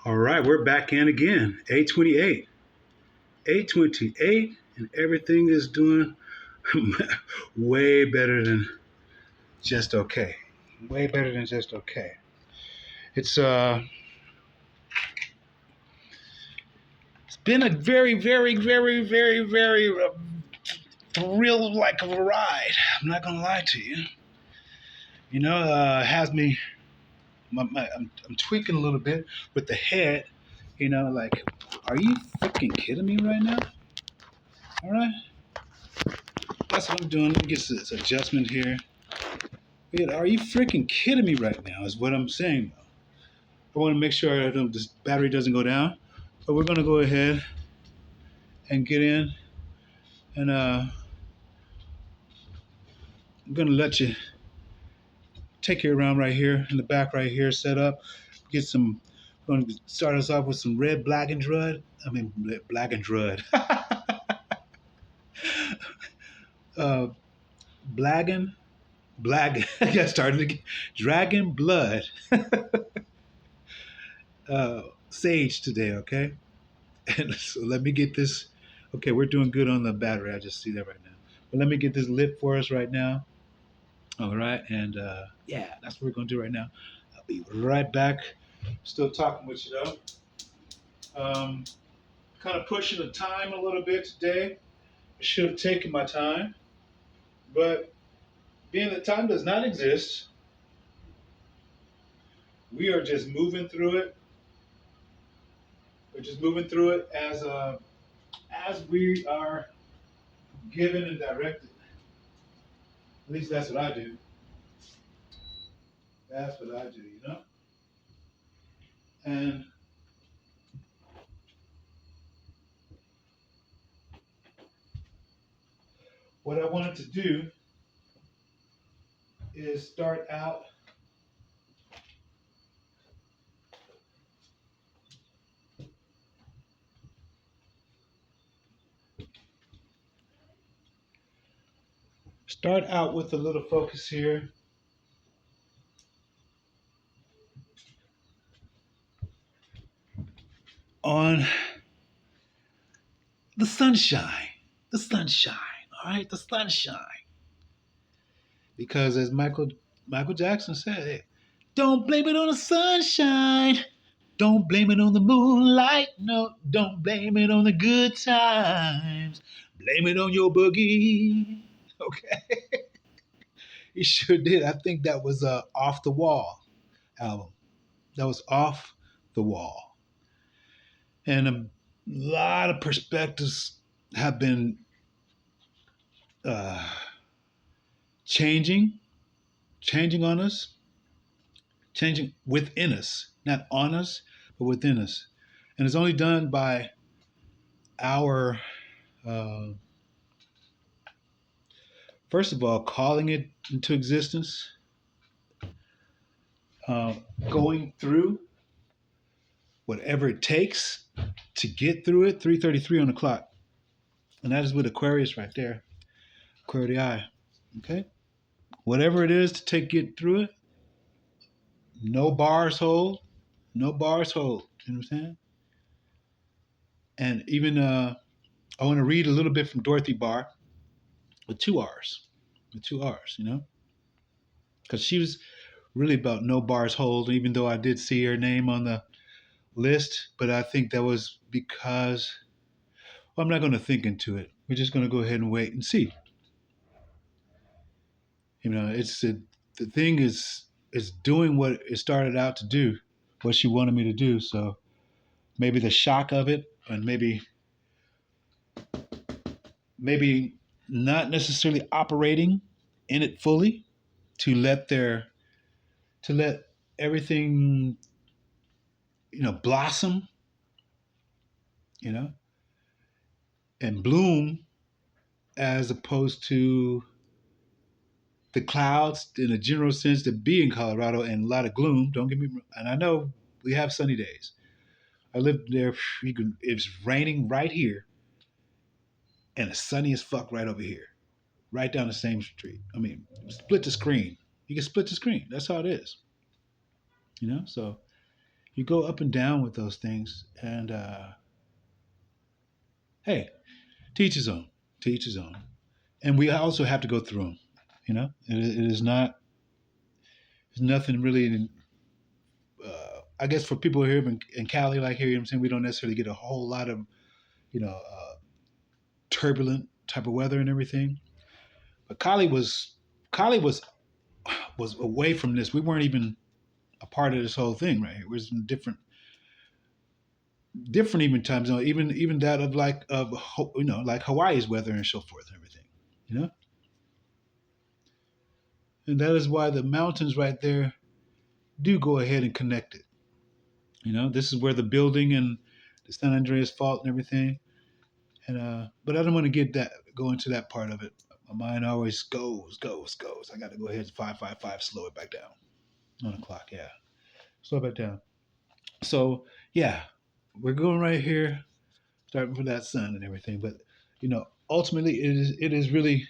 All right, we're back in again. 828. 828, and everything is doing way better than just okay. Way better than just okay. It's it's been a very real like of a ride. I'm not gonna lie to you. Has me. I'm tweaking a little bit with the head. Like, are you freaking kidding me right now? All right, that's what I'm doing. Let me get this adjustment here. Yeah, are you freaking kidding me right now? Is what I'm saying. I want to make sure this battery doesn't go down. But we're gonna go ahead and get in, and I'm gonna let you take you around right here in the back right here. Set up. Get some. Going to start us off with some red black and drud. I mean black and drud. uh, Blagging, black. I got started again. Dragon blood. Sage today, okay? And so let me get this. Okay, we're doing good on the battery. I just see that right now. But let me get this lit for us right now. All right, and yeah, that's what we're gonna do right now. I'll be right back. Still talking with you though. Kind of pushing the time a little bit today. I should have taken my time, but being that time does not exist, we are just moving through it. We're just moving through it as we are given and directed. At least that's what I do. That's what I do. And what I wanted to do is start out with a little focus here on the sunshine. The sunshine. All right, the sunshine. Because as Michael Jackson said, hey, don't blame it on the sunshine. Don't blame it on the moonlight. No, don't blame it on the good times. Blame it on your boogie. Okay. He sure did. I think that was a Off the Wall album. That was Off the Wall. And a lot of perspectives have been uh, changing, changing on us, changing within us, not on us, but within us. And it's only done by our, uh, first of all, calling it into existence, uh, going through whatever it takes to get through it. 3:33 on the clock, and that is with Aquarius right there, Aquarius the eye. Okay, whatever it is to get through it. No bars hold, no bars hold. You know what I'm saying? And even I want to read a little bit from Dorothy Barr with two R's, because she was really about no bars hold. Even though I did see her name on the list, but I think that was because, well, I'm not going to think into it. We're just going to go ahead and wait and see. The thing is doing what it started out to do, what she wanted me to do. So maybe the shock of it, and maybe not necessarily operating in it fully to let everything blossom, you know, and bloom, as opposed to the clouds in a general sense that be in Colorado and a lot of gloom. Don't get me wrong. And I know we have sunny days. I lived there. It's raining right here and it's sunny as fuck right over here, right down the same street. I mean, split the screen. You can split the screen. That's how it is. So You go up and down with those things, and hey, teach his own, teach his own. And we also have to go through them. You know, it is not. There's nothing really. I guess for people here in Cali, like here, you know what I'm saying, we don't necessarily get a whole lot of turbulent type of weather and everything. But Cali was away from this. We weren't even a part of this whole thing right here. We're in different even times. Even that of like Hawaii's weather and so forth and everything. You know, and that is why the mountains right there do go ahead and connect it. You know, this is where the building and the San Andreas Fault and everything. And but I don't want to go into that part of it. My mind always goes. I got to go ahead and 555 slow it back down on the clock. Yeah, slow it back down. So yeah, we're going right here, starting from that sun and everything. But ultimately, it is really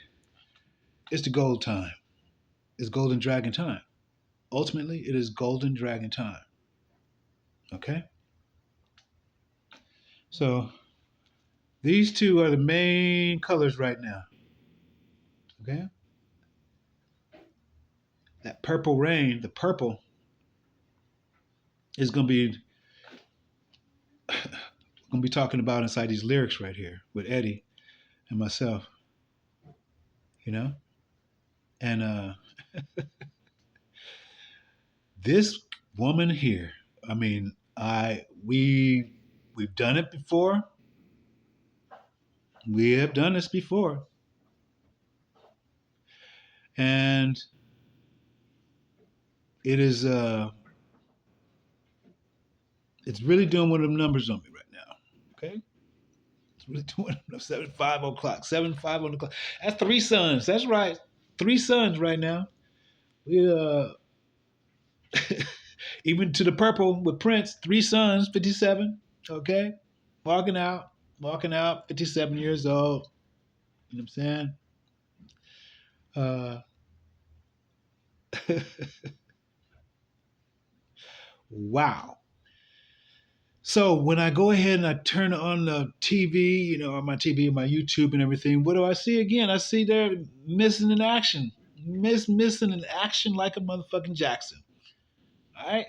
it's the gold time. It's golden dragon time. Ultimately, it is golden dragon time. Okay, so these two are the main colors right now. Okay, that purple rain, the purple is gonna be talking about inside these lyrics right here with Eddie and myself. You know, and this woman here. I mean, we've done it before. We have done this before, and it is it's really doing one of them numbers on me right now. Okay, it's really doing 7:05 o'clock, 7:05 on the clock. That's three suns. That's right, three suns right now. We even to the purple with Prince, three suns, 57. Okay, walking out, walking out, 57 years old. You know what I'm saying? Wow. So when I go ahead and I turn on the TV, on my TV, my YouTube and everything, what do I see again? I see they're missing in action. Missing in action like a motherfucking Jackson. All right.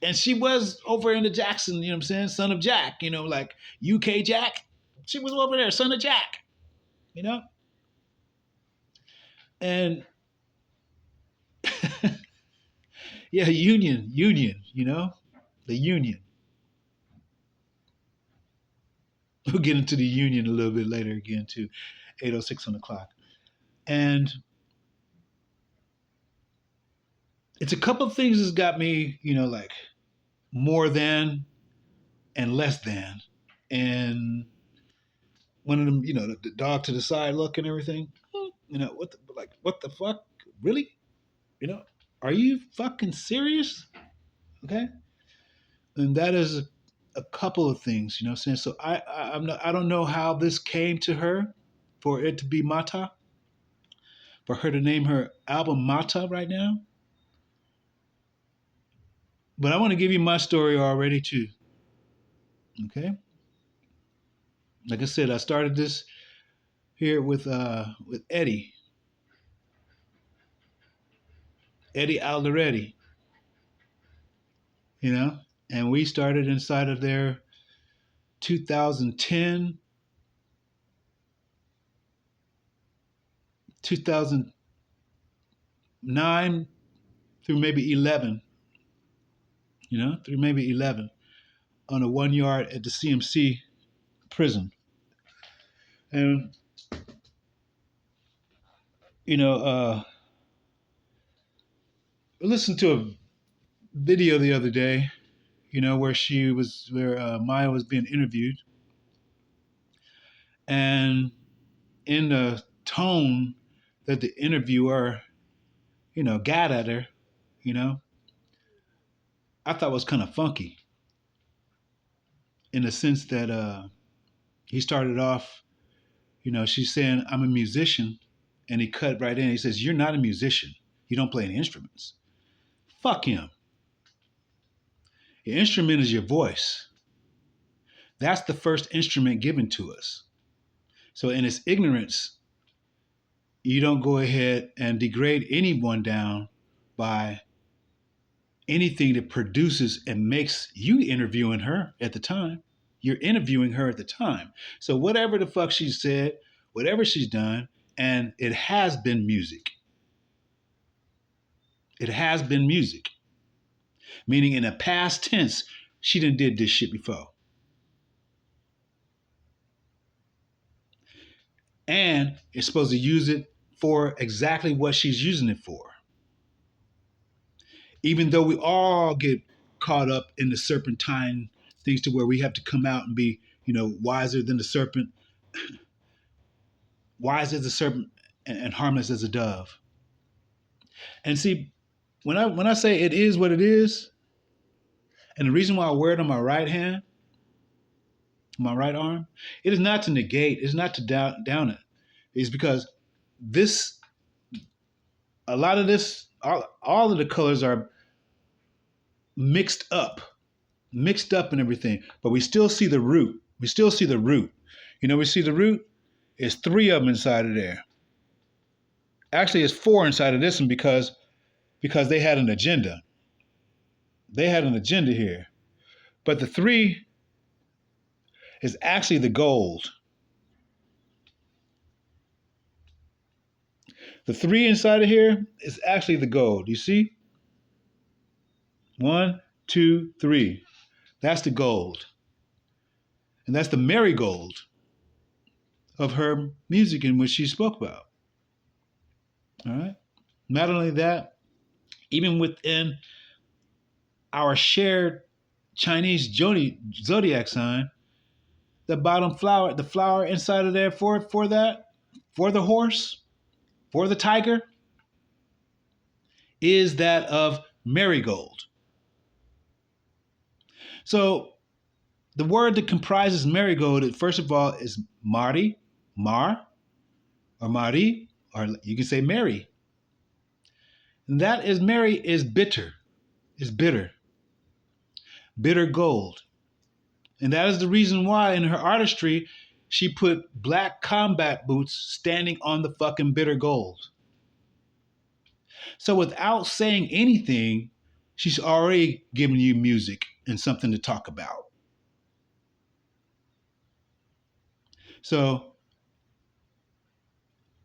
And she was over in the Jackson, you know what I'm saying? Son of Jack, like UK Jack. She was over there, son of Jack, you know? And yeah, Union, the Union. We'll get into the Union a little bit later again, too. 8:06 on the clock. And it's a couple of things that's got me, like more than and less than. And one of them, the dog to the side look and everything. What the fuck? Really? You know, are you fucking serious? Okay. And that is a couple of things, what I'm saying? So I don't know how this came to her for it to be Mata, for her to name her album Mata right now. But I want to give you my story already too. Okay. Like I said, I started this here with Eddie Alderetti, and we started inside of their 2010, 2009 through maybe 11, through maybe 11 on a 1 yard at the CMC prison. And, I listened to a video the other day, where Maya was being interviewed. And in the tone that the interviewer, got at her, you know, I thought was kind of funky in the sense that he started off, she's saying, I'm a musician. And he cut right in. He says, you're not a musician. You don't play any instruments. Fuck him. Your instrument is your voice. That's the first instrument given to us. So in its ignorance, you don't go ahead and degrade anyone down by anything that produces and makes you interviewing her at the time. You're interviewing her at the time. So whatever the fuck she said, whatever she's done, and it has been music. It has been music. Meaning in the past tense, she done did this shit before. And it's supposed to use it for exactly what she's using it for. Even though we all get caught up in the serpentine things to where we have to come out and be, wiser than the serpent, wise as a serpent and harmless as a dove. And see, when I say it is what it is, and the reason why I wear it on my right hand, my right arm, it is not to negate, it's not to down it. It's because this, a lot of this, all of the colors are mixed up and everything, but we still see the root. We still see the root. We see the root. It's 3 of them inside of there. Actually, it's 4 inside of this one because they had an agenda. They had an agenda here. But the 3 is actually the gold. The 3 inside of here is actually the gold. You see? 1, 2, 3. That's the gold. And that's the marigold of her music in which she spoke about. All right? Not only that, even within our shared Chinese zodiac sign, the bottom flower, the flower inside of there for the horse, for the tiger, is that of marigold. So the word that comprises marigold, first of all, is Mari, Mar, or Mari, or you can say Mary. And that is Mary is bitter, bitter gold. And that is the reason why in her artistry, she put black combat boots standing on the fucking bitter gold. So without saying anything, she's already giving you music and something to talk about. So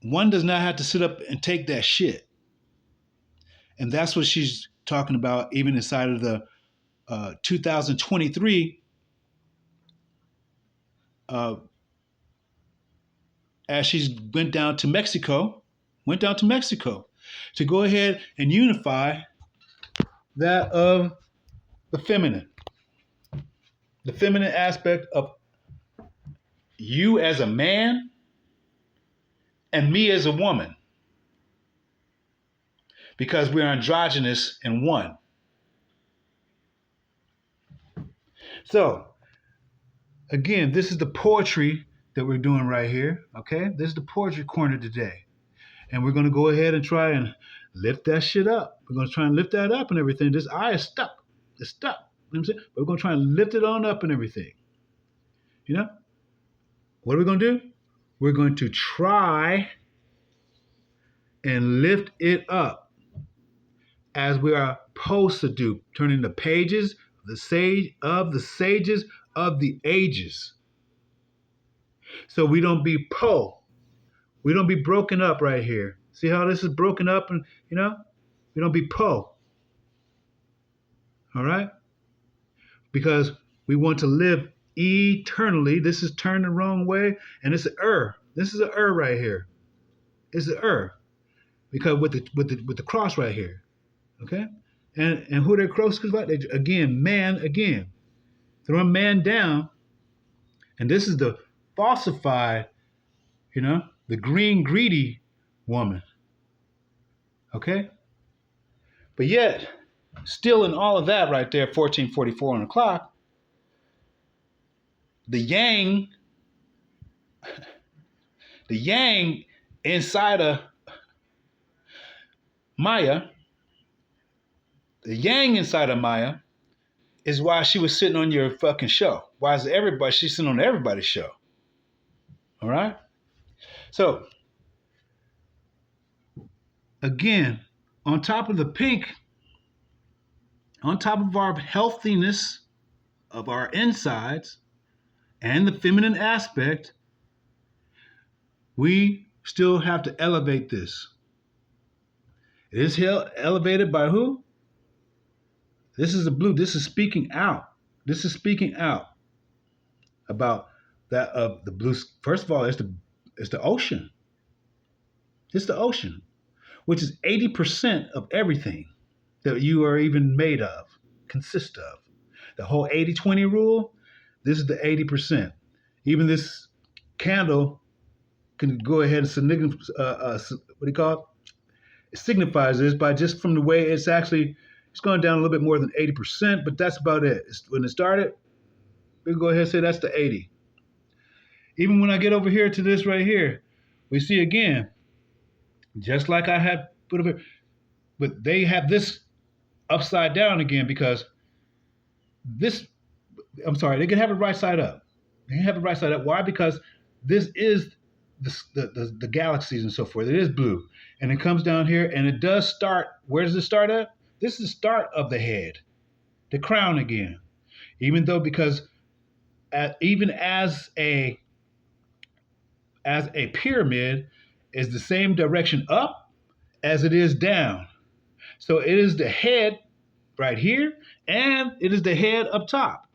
one does not have to sit up and take that shit. And that's what she's talking about even inside of the 2023 as she went down to Mexico to go ahead and unify that of the feminine aspect of you as a man and me as a woman, because we're androgynous in one. So again, this is the poetry that we're doing right here. Okay, this is the poetry corner today, and we're going to go ahead and try and lift that shit up. We're going to try and lift that up and everything. This eye is stuck. It's stuck. You know what I'm saying? But we're going to try and lift it on up and everything. What are we going to do? We're going to try and lift it up as we are supposed to do, turning the pages of the sages of the ages. So we don't be we don't be broken up right here. See how this is broken up, and we don't be all right? Because we want to live eternally. This is turned the wrong way, and it's an This is an right here. It's an because with the cross right here, okay? And who they cross about? Again, man again. Throw a man down, and this is the falsified, the green greedy woman. Okay? But yet, still in all of that right there, 1444 on the clock, the yang inside of Maya, the yang inside of Maya is why she was sitting on your fucking show. Why is everybody, she's sitting on everybody's show. All right? So, again, on top of the pink, on top of our healthiness of our insides and the feminine aspect, we still have to elevate this. It is elevated by who? This is the blue. This is speaking out. This is speaking out about that of the blue. First of all, it's the ocean. It's the ocean, which is 80% of everything that you are even made of, consist of. The whole 80-20 rule, this is the 80%. Even this candle can go ahead and what do you call it? It signifies this by just from the way it's going down a little bit more than 80%, but that's about it. When it started, we can go ahead and say that's the 80. Even when I get over here to this right here, we see again, just like I had put over, but they have this upside down again because this, I'm sorry, they can have it right side up. They can have it right side up. Why? Because this is the galaxies and so forth. It is blue. And it comes down here and it does start. Where does it start at? This is the start of the head, the crown again. Even though, because even as a pyramid is the same direction up as it is down. So it is the head right here, and it is the head up top.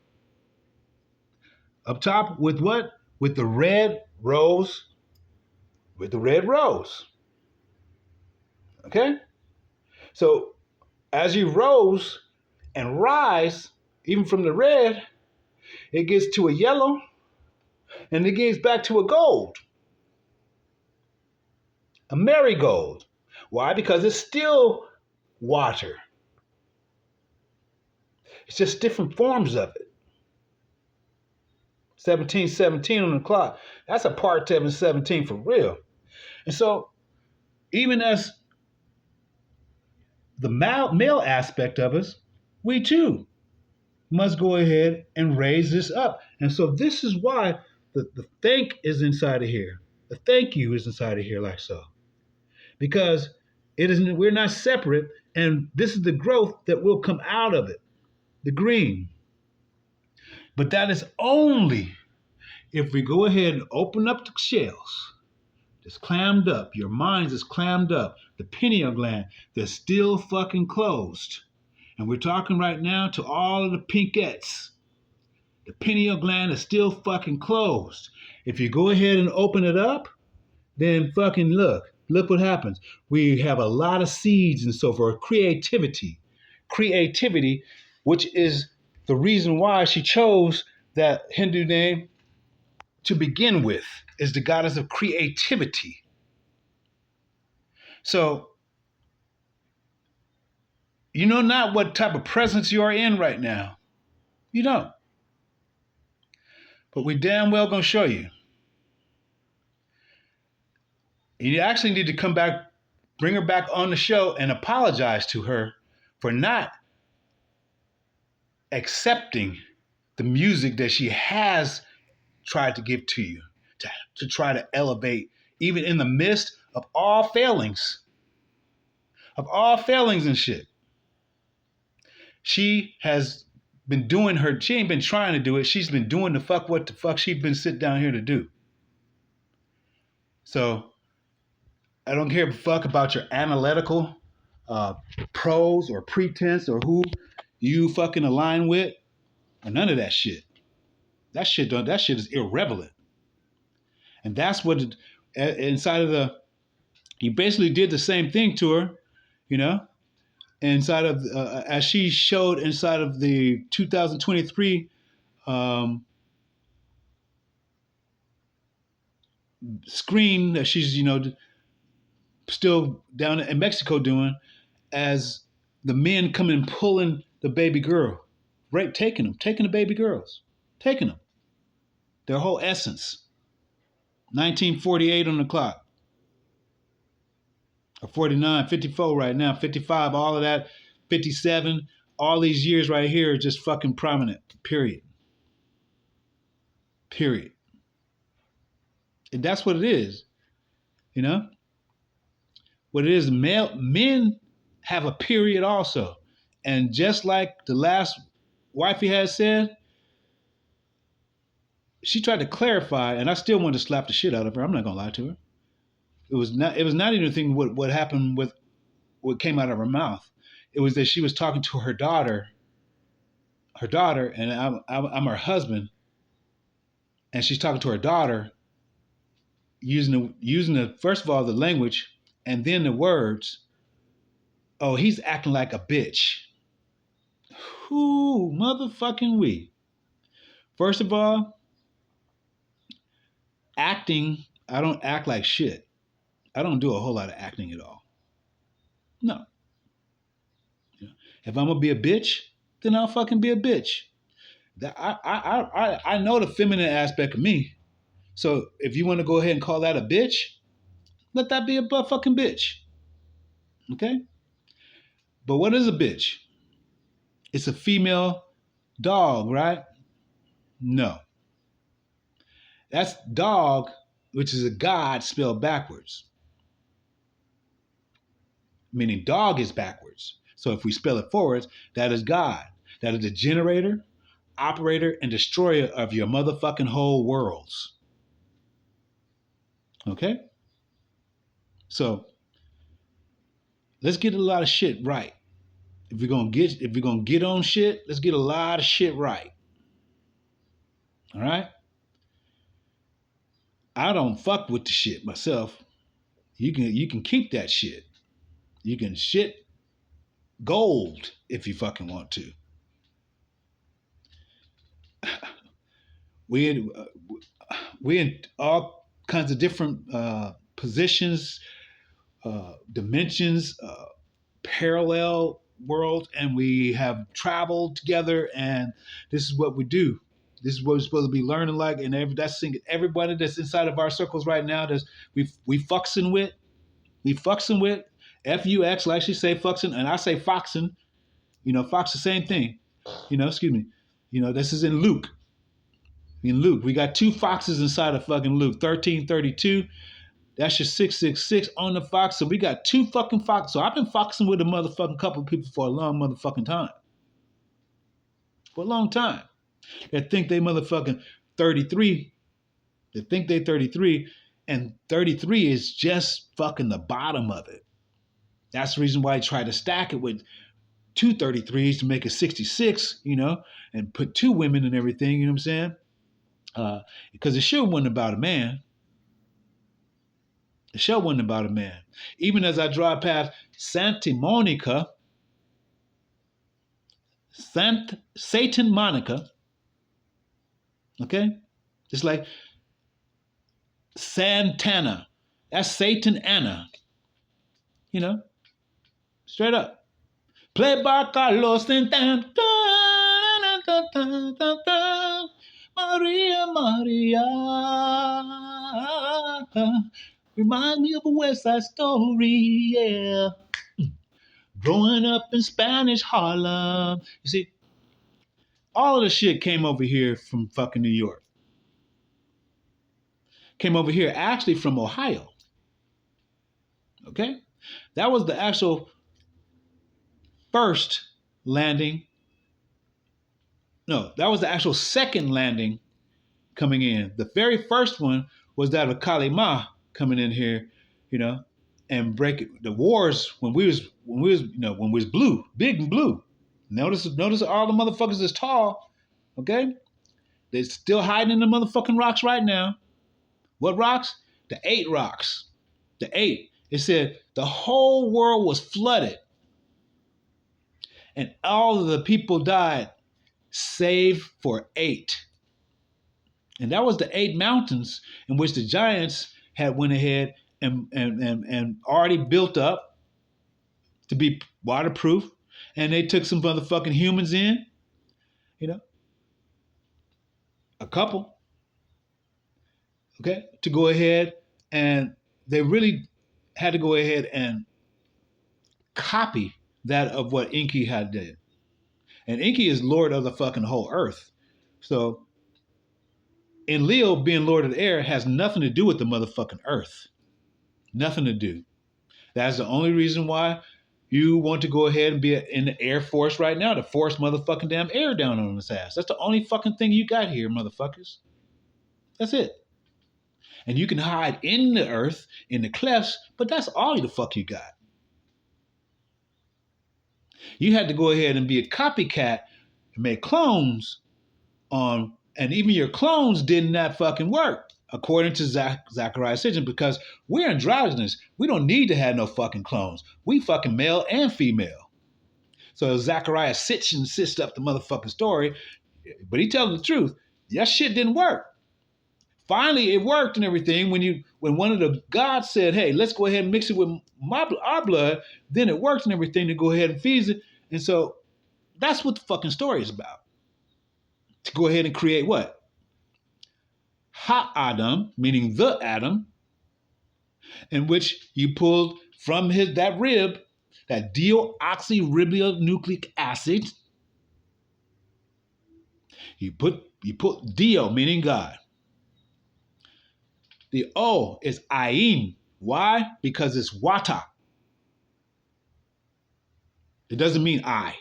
Up top with what? With the red rose. With the red rose. Okay? So as you rose and rise, even from the red, it gets to a yellow, and it gets back to a gold. A marigold. Why? Because it's still water. It's just different forms of it. 1717 on the clock. That's a part 717 for real. And so, even as the male aspect of us, we too must go ahead and raise this up. And so this is why the thank is inside of here. The thank you is inside of here like so. Because we're not separate, and this is the growth that will come out of it, the green. But that is only if we go ahead and open up the shells. It's clammed up. Your mind is clammed up. The pineal gland, they're still fucking closed. And we're talking right now to all of the pinkettes. The pineal gland is still fucking closed. If you go ahead and open it up, then fucking look what happens. We have a lot of seeds and so forth. Creativity, which is the reason why she chose that Hindu name to begin with, is the goddess of creativity. So, you know not what type of presence you are in right now. You don't. But we damn well gonna show you. You actually need to come back, bring her back on the show and apologize to her for not accepting the music that she has tried to give to you, to try to elevate, even in the midst of all failings. Of all failings and shit. She has been doing she ain't been trying to do it. She's been doing what the fuck she's been sitting down here to do. So, I don't give a fuck about your analytical pros or pretense or who you fucking align with, or none of that shit. That shit is irrelevant. And that's what inside of you basically did the same thing to her, you know, inside of as she showed inside of the 2023 screen that she's, still down in Mexico doing, as the men come and pulling the baby girl, taking the baby girls, taking them, their whole essence. 1948 on the clock, or 49, 54 right now, 55, all of that, 57, all these years right here are just fucking prominent. Period. Period. And that's what it is. You know? What it is, men have a period also. And just like the last wifey had said, she tried to clarify, and I still wanted to slap the shit out of her. I'm not gonna lie to her. It was not even a thing what happened with what came out of her mouth. It was that she was talking to her daughter, and I'm her husband, and she's talking to her daughter using the first of all the language and then the words. Oh, he's acting like a bitch. Whoo, motherfucking we. First of all, acting, I don't act like shit. I don't do a whole lot of acting at all. No. If I'm gonna be a bitch, then I'll fucking be a bitch. I know the feminine aspect of me. So if you want to go ahead and call that a bitch, let that be a butt fucking bitch. Okay? But what is a bitch? It's a female dog, right? No. That's dog, which is a god spelled backwards. Meaning dog is backwards. So if we spell it forwards, that is God. That is the generator, operator, and destroyer of your motherfucking whole worlds. Okay? So let's get a lot of shit right. If we're gonna get on shit, let's get a lot of shit right. All right? I don't fuck with the shit myself. You can keep that shit. You can shit gold if you fucking want to. We in all kinds of different positions, dimensions, parallel worlds, and we have traveled together, and this is what we do. This is what we're supposed to be learning like, and everybody that's inside of our circles right now, that's we fuxing with, F-U-X, like she say fuxing, and I say foxing. Fox the same thing. Excuse me. This is in Luke. In Luke, we got two foxes inside of fucking Luke, 1332. That's your 666 on the fox. So we got two fucking foxes. So I've been foxing with a motherfucking couple of people for a long motherfucking time. For a long time. They think they motherfucking 33. They think they 33. And 33 is just fucking the bottom of it. That's the reason why I tried to stack it with two 33s to make it 66, and put two women and everything, you know what I'm saying? Because the show wasn't about a man. The show wasn't about a man. Even as I drive past Santa Monica, Satan Monica, okay? It's like Santana. That's Satan Anna. Straight up. Play by Carlos Santana. Maria, Maria. Remind me of a West Side Story, yeah. Growing up in Spanish Harlem. You see, all of the shit came over here from fucking New York. Came over here actually from Ohio. Okay? That was the actual first landing. No, that was the actual second landing coming in. The very first one was that of Kalima coming in here, and breaking the wars when we was blue, big and blue. Notice all the motherfuckers is tall, okay? They're still hiding in the motherfucking rocks right now. What rocks? The 8 rocks. The 8. It said the whole world was flooded, and all of the people died, save for 8. And that was the 8 mountains in which the giants had went ahead and already built up to be waterproof. And they took some motherfucking humans in, a couple, okay, to go ahead, and they really had to go ahead and copy that of what Inky had did. And Enki is Lord of the fucking whole earth. So in Leo, being Lord of the air has nothing to do with the motherfucking earth. Nothing to do. That's the only reason why you want to go ahead and be in the Air Force right now to force motherfucking damn air down on his ass. That's the only fucking thing you got here, motherfuckers. That's it. And you can hide in the earth, in the clefts, but that's all the fuck you got. You had to go ahead and be a copycat and make clones on, and even your clones did not fucking work, according to Zachariah Sitchin, because we're androgynous. We don't need to have no fucking clones. We fucking male and female. So Zachariah Sitchin sits up the motherfucking story, but he tells the truth. That shit didn't work. Finally, it worked and everything when one of the gods said, "Hey, let's go ahead and mix it with our blood." Then it worked and everything to go ahead and feed it. And so that's what the fucking story is about. To go ahead and create what? Ha-Adam, meaning the atom, in which you pulled from that rib, that deoxyribonucleic acid. You put Dio, meaning God. The O is Ayin. Why? Because it's water. It doesn't mean I.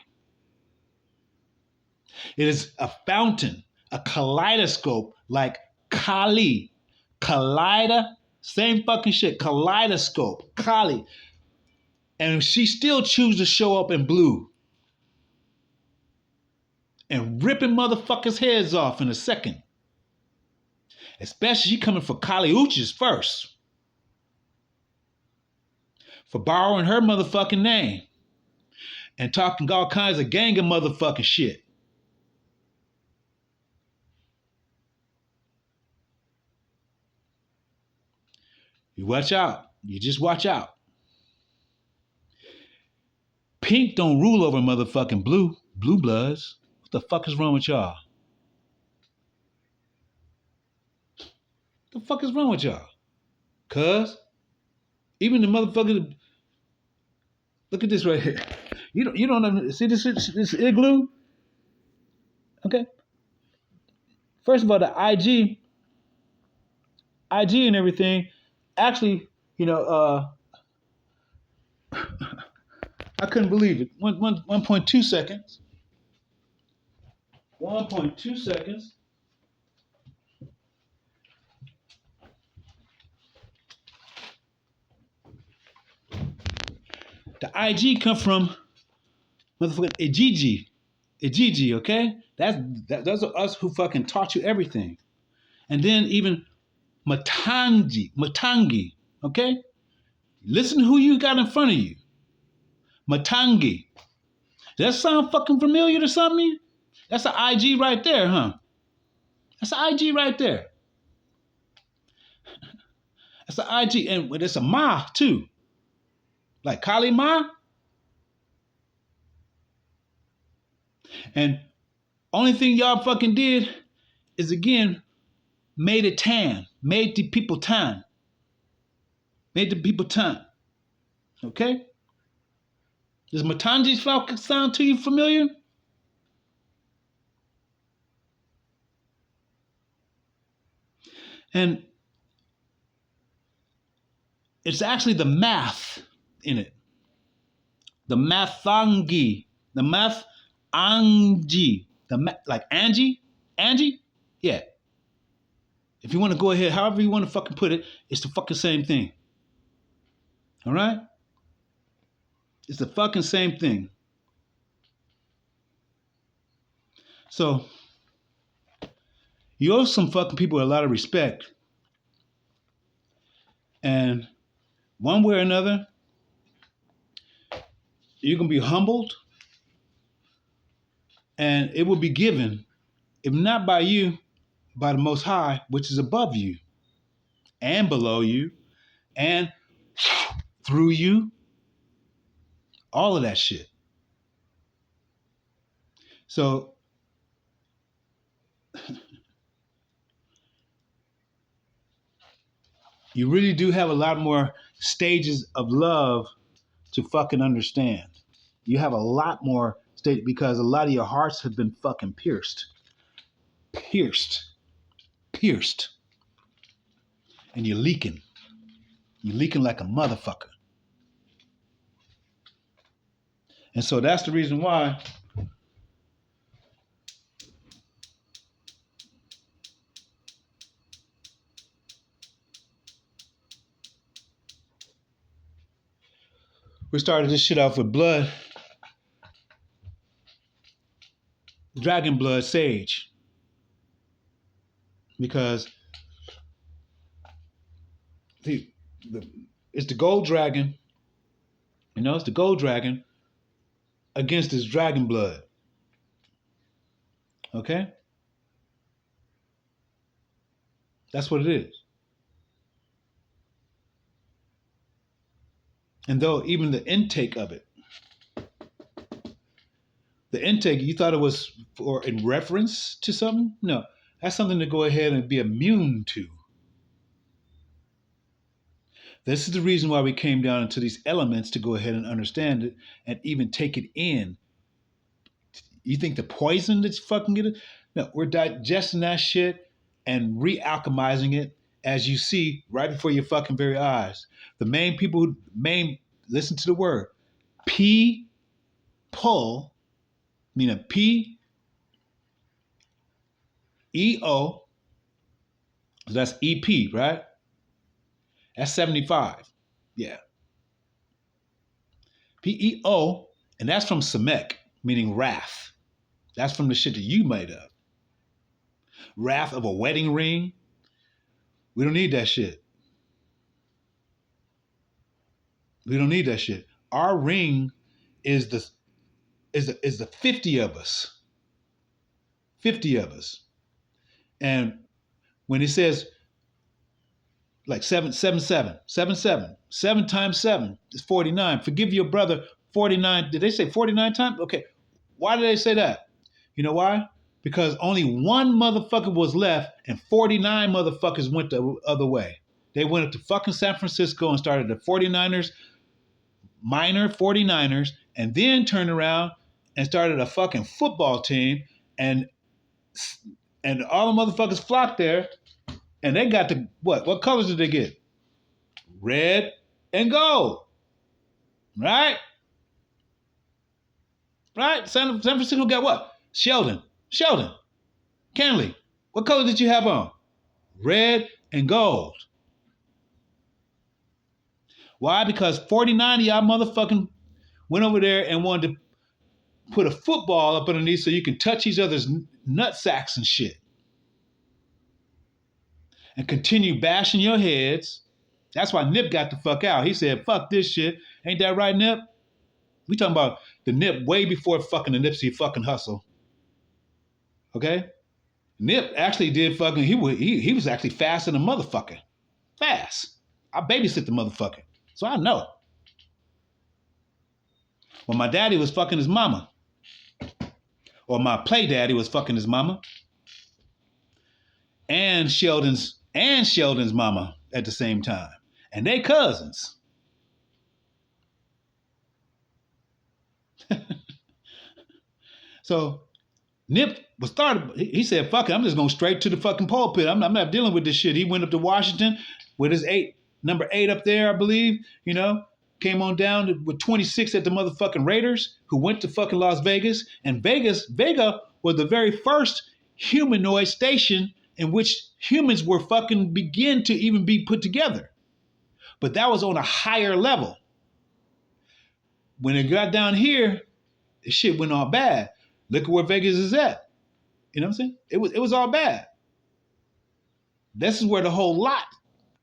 It is a fountain, a kaleidoscope like Kali. Same fucking shit. Kaleidoscope. Kali. And she still chooses to show up in blue. And ripping motherfuckers' heads off in a second. Especially she coming for Kali Uchis first. For borrowing her motherfucking name. And talking all kinds of gang of motherfucking shit. You watch out. You just watch out. Pink don't rule over motherfucking blue bloods. What the fuck is wrong with y'all? What the fuck is wrong with y'all? Cuz even the motherfuckers. Look at this right here. You don't see this igloo? Okay. First of all, the IG and everything. Actually, I couldn't believe it. 1.2 seconds. 1.2 seconds. The IG come from motherfucking Ejiji, okay? Those are us who fucking taught you everything. And then even Matangi, okay? Listen to who you got in front of you. Matangi. Does that sound fucking familiar to something? That's an IG right there, huh? That's an IG right there. That's an IG, and it's a Ma too. Like Kali Ma. And only thing y'all fucking did is again made it tan, made the people tan. Made the people tan. Okay? Does Matangi's Falcon sound to you familiar? And it's actually the math in it. The mathangi. The math Angie. Like Angie? Angie? Yeah. If you want to go ahead, however you want to fucking put it, it's the fucking same thing. All right? It's the fucking same thing. So, you owe some fucking people a lot of respect. And one way or another, you're going to be humbled. And it will be given, if not by you, by the Most High, which is above you and below you and through you. All of that shit. So, you really do have a lot more stages of love to fucking understand. You have a lot more state because a lot of your hearts have been fucking pierced. Pierced. Pierced. And you're leaking. You're leaking like a motherfucker. And so that's the reason why we started this shit off with blood. Dragon blood sage. Because it's the gold dragon. It's the gold dragon against this dragon blood. Okay? That's what it is. And though even the intake of it, you thought it was for in reference to something? No, that's something to go ahead and be immune to. This is the reason why we came down into these elements to go ahead and understand it and even take it in. You think the poison that's fucking it? No, we're digesting that shit and re-alchemizing it as you see right before your fucking very eyes. The main people who listen to the word pull, meaning PEO, so that's EP, right? That's 75. Yeah. PEO, and that's from Semek, meaning wrath. That's from the shit that you made up. Wrath of a wedding ring. We don't need that shit. We don't need that shit. Our ring is the 50 of us. 50 of us. And when it says like 777 7 times 7 is 49. Forgive your brother 49. Did they say 49 times? Okay. Why did they say that? You know why? Because only one motherfucker was left and 49 motherfuckers went the other way. They went up to fucking San Francisco and started the 49ers, minor 49ers, and then turned around and started a fucking football team, and all the motherfuckers flocked there, and they got the, what colors did they get? Red and gold. Right? San Francisco got what? Sheldon, Kenley, what color did you have on? Red and gold. Why? Because 49 of y'all motherfucking went over there and wanted to put a football up underneath so you can touch each other's nut sacks and shit. And continue bashing your heads. That's why Nip got the fuck out. He said, fuck this shit. Ain't that right, Nip? We talking about the Nip way before fucking the Nipsey fucking hustle. Okay? Nip actually did fucking, he was actually fast than a motherfucker. Fast. I babysit the motherfucker. So I know. When my daddy was fucking his mama, or my play daddy was fucking his mama, and Sheldon's mama at the same time. And they cousins. So Nip was started, he said, fuck it, I'm just going straight to the fucking pulpit. I'm not dealing with this shit. He went up to Washington with his number 8 up there, I believe, came on down with 26 at the motherfucking Raiders, who went to fucking Las Vegas. And Vega was the very first humanoid station in which humans were fucking begin to even be put together. But that was on a higher level. When it got down here, the shit went all bad. Look at where Vegas is at. You know what I'm saying? It was all bad. This is where the whole lot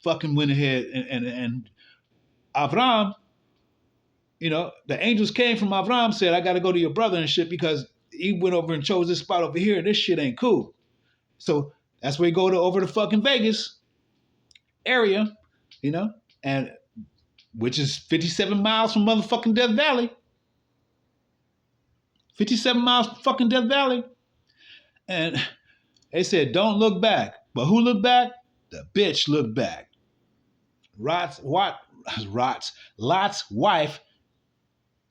fucking went ahead and Avram, the angels came from Avram, said, I got to go to your brother and shit because he went over and chose this spot over here and this shit ain't cool. So that's where you go over to fucking Vegas area, and which is 57 miles from motherfucking Death Valley. 57 miles from fucking Death Valley. And they said, don't look back. But who looked back? The bitch looked back. Lot's wife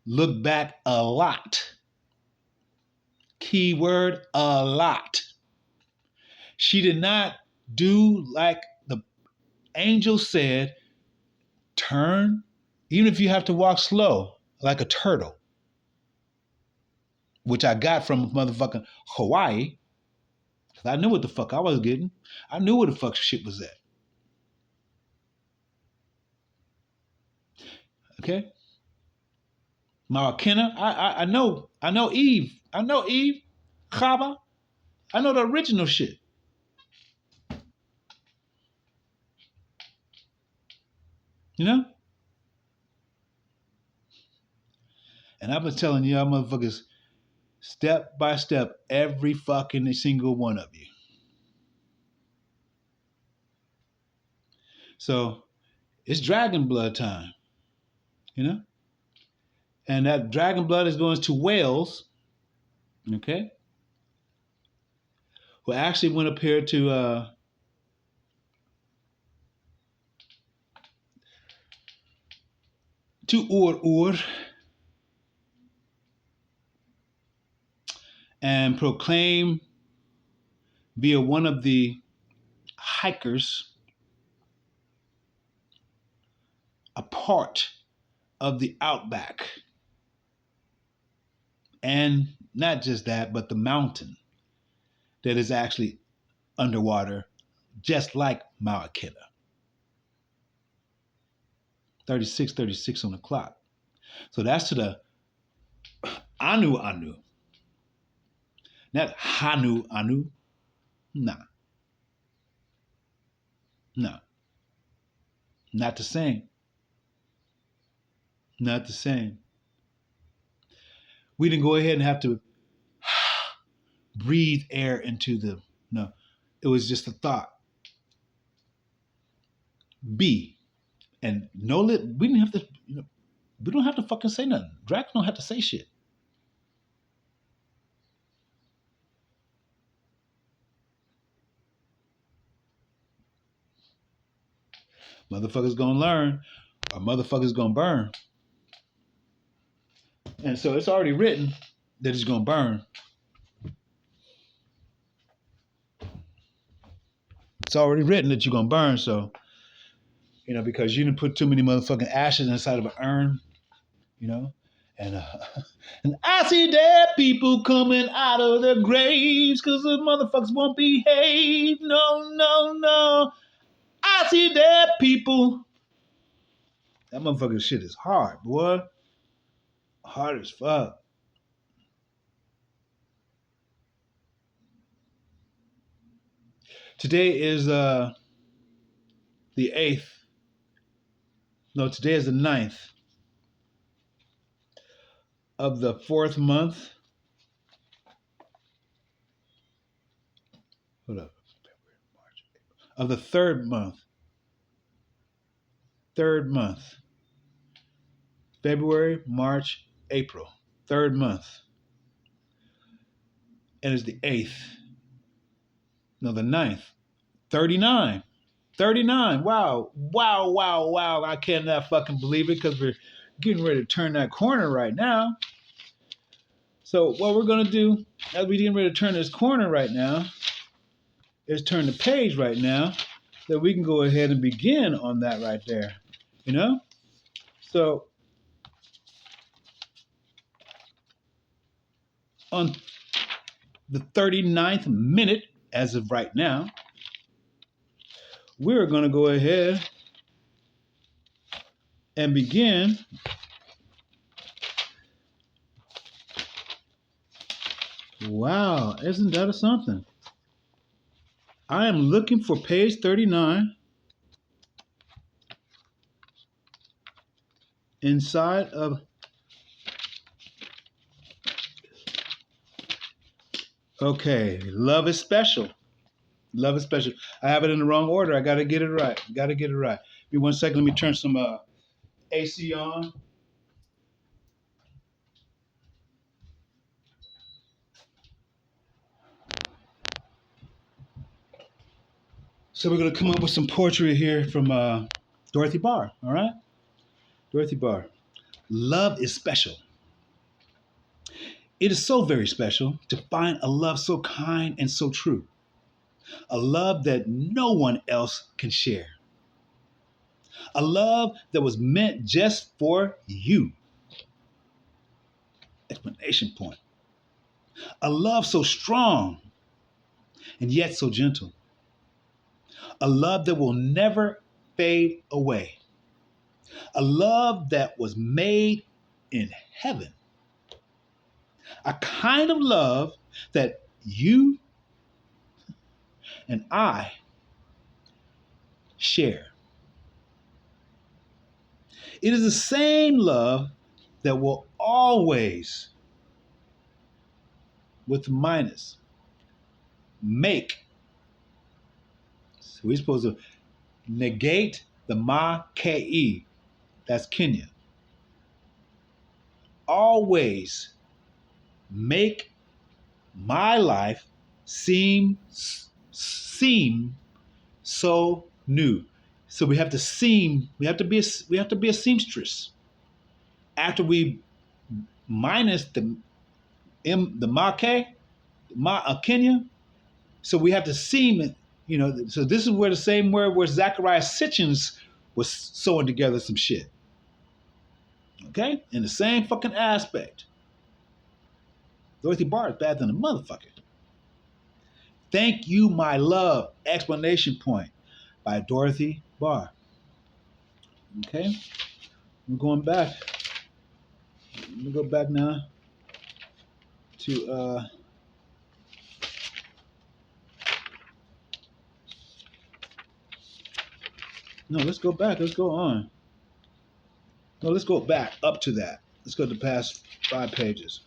looked back a lot. Keyword, a lot. She did not do like the angel said, turn, even if you have to walk slow, like a turtle, which I got from motherfucking Hawaii. I knew what the fuck I was getting. I knew where the fuck shit was at. Okay? Ma'akena, I know Eve. I know Eve. Chava. I know the original shit. You know? And I've been telling y'all motherfuckers step by step, every fucking single one of you. So it's dragon blood time, you know? And that dragon blood is going to Wales, okay? Who actually went up here to Ur and proclaim via one of the hikers a part of the outback. And not just that, but the mountain that is actually underwater, just like Ma'akena. 36 on the clock. So that's to the Anu. Not Anu. Nah. No. Not the same. Not the same. We didn't go ahead and have to breathe air into them. No. It was just a thought. Be. And no lit. We didn't have to, we don't have to fucking say nothing. Drax don't have to say shit. Motherfuckers gonna learn or motherfuckers gonna burn. And so it's already written that it's gonna burn. It's already written that you're gonna burn, so because you didn't put too many motherfucking ashes inside of an urn, and and I see dead people coming out of their graves because the motherfuckers won't behave. No. I see dead people. That motherfucking shit is hard, boy. Hard as fuck. Today is the 8th. No, today is the 9th of the 4th month. Hold up. Of the 3rd month. 3rd month. February, March, April. 3rd month. And it's the 8th. No, the 9th. 39. 39. Wow. I cannot fucking believe it because we're getting ready to turn that corner right now. So what we're going to do as we're getting ready to turn this corner right now is turn the page right now that we can go ahead and begin on that right there. So on the 39th minute as of right now, we're going to go ahead and begin Wow, isn't that a something? I am looking for page 39 inside of Okay, love is special. Love is special. I have it in the wrong order. I got to get it right. Give me 1 second. Let me turn some AC on. So we're going to come up with some poetry here from Dorothy Barr. All right? Dorothy Barr. Love is special. It is so very special to find a love so kind and so true, a love that no one else can share, a love that was meant just for you. Explanation point. A love so strong and yet so gentle, a love that will never fade away, a love that was made in heaven, a kind of love that you and I share. It is the same love that will always, with the minus, make. So we're supposed to negate the ma ke. That's Kenya. Always make my life seem so new. So we have to be a seamstress. After we minus the ma Kenya, so we have to seam it, so this is where the same word where Zachariah Sitchins was sewing together some shit. Okay? In the same fucking aspect. Dorothy Barr is bad than a motherfucker. Thank You, My Love, explanation point by Dorothy Barr. Okay? We're going back. Let me go back now to no, let's go back. Let's go on. No, let's go back up to that. Let's go to the past 5 pages.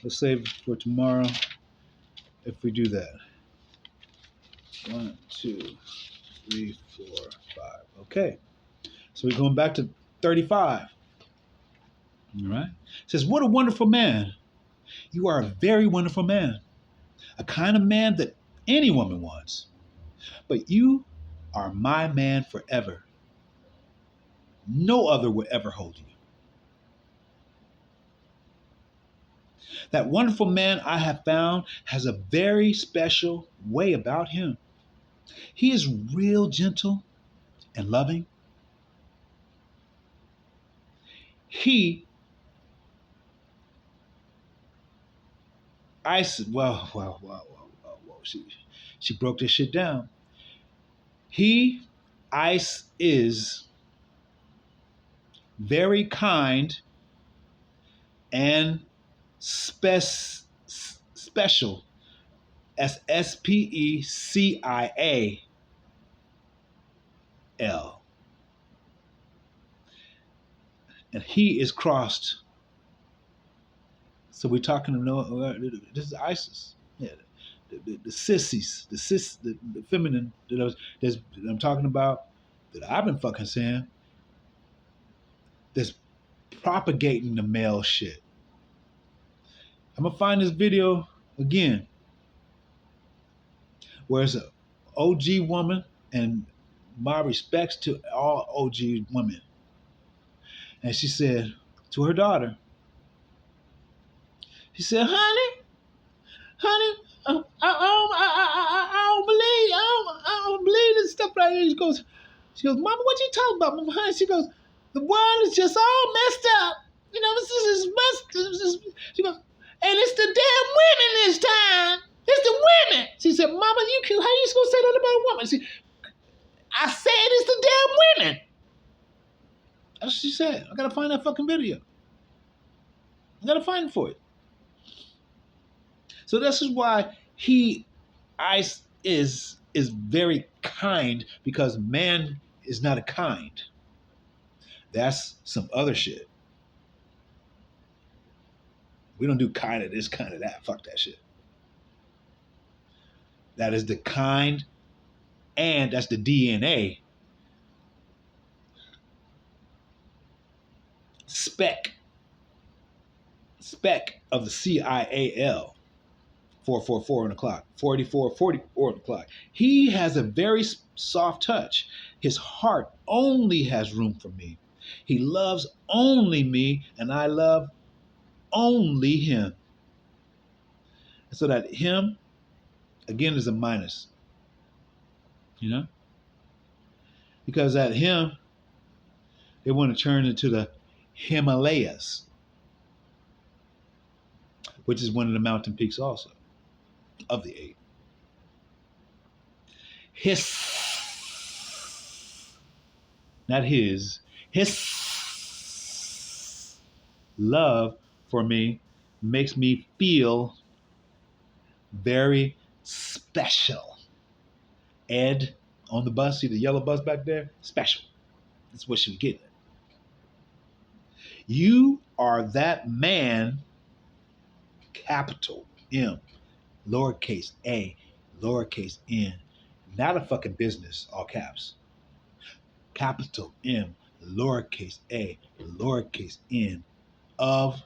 Let's save for tomorrow if we do that. 1, 2, 3, 4, 5. Okay. So we're going back to 35. All right. It says, what a wonderful man. You are a very wonderful man. A kind of man that any woman wants. But you are my man forever. No other will ever hold you. That wonderful man I have found has a very special way about him. He is real gentle and loving. She broke this shit down. Ice is very kind and special, SPECIAL. And he is crossed. So we're talking to this is ISIS. Yeah, the sissies, the feminine that I'm talking about, that I've been fucking saying, that's propagating the male shit. I'm gonna find this video again where it's an OG woman, and my respects to all OG women. And she said to her daughter, she said, honey, I don't believe this stuff right here. She goes, Mama, what you talking about, Mama? Honey? She goes, the world is just all messed up. This is messed. She goes, and it's the damn women this time. It's the women. She said, Mama, how you gonna say that about a woman? I said it's the damn women. That's what she said. I gotta find that fucking video. I gotta find it for it. So this is why Ice is very kind, because man is not a kind. That's some other shit. We don't do kind of this, kind of that. Fuck that shit. That is the kind, and that's the DNA. Spec of the CIAL. 444 on the clock. 44 on the clock. He has a very soft touch. His heart only has room for me. He loves only me, and I love only him. So that him, again, is a minus, you know? Because that him, they want to turn into the Himalayas, which is one of the mountain peaks also, of the 8. Not his, his love for me makes me feel very special. Ed on the bus, see the yellow bus back there? Special. That's what she was getting at. You are that man, capital M, lowercase a, lowercase n. Not a fucking business, all caps. Capital M, lowercase a, lowercase n, of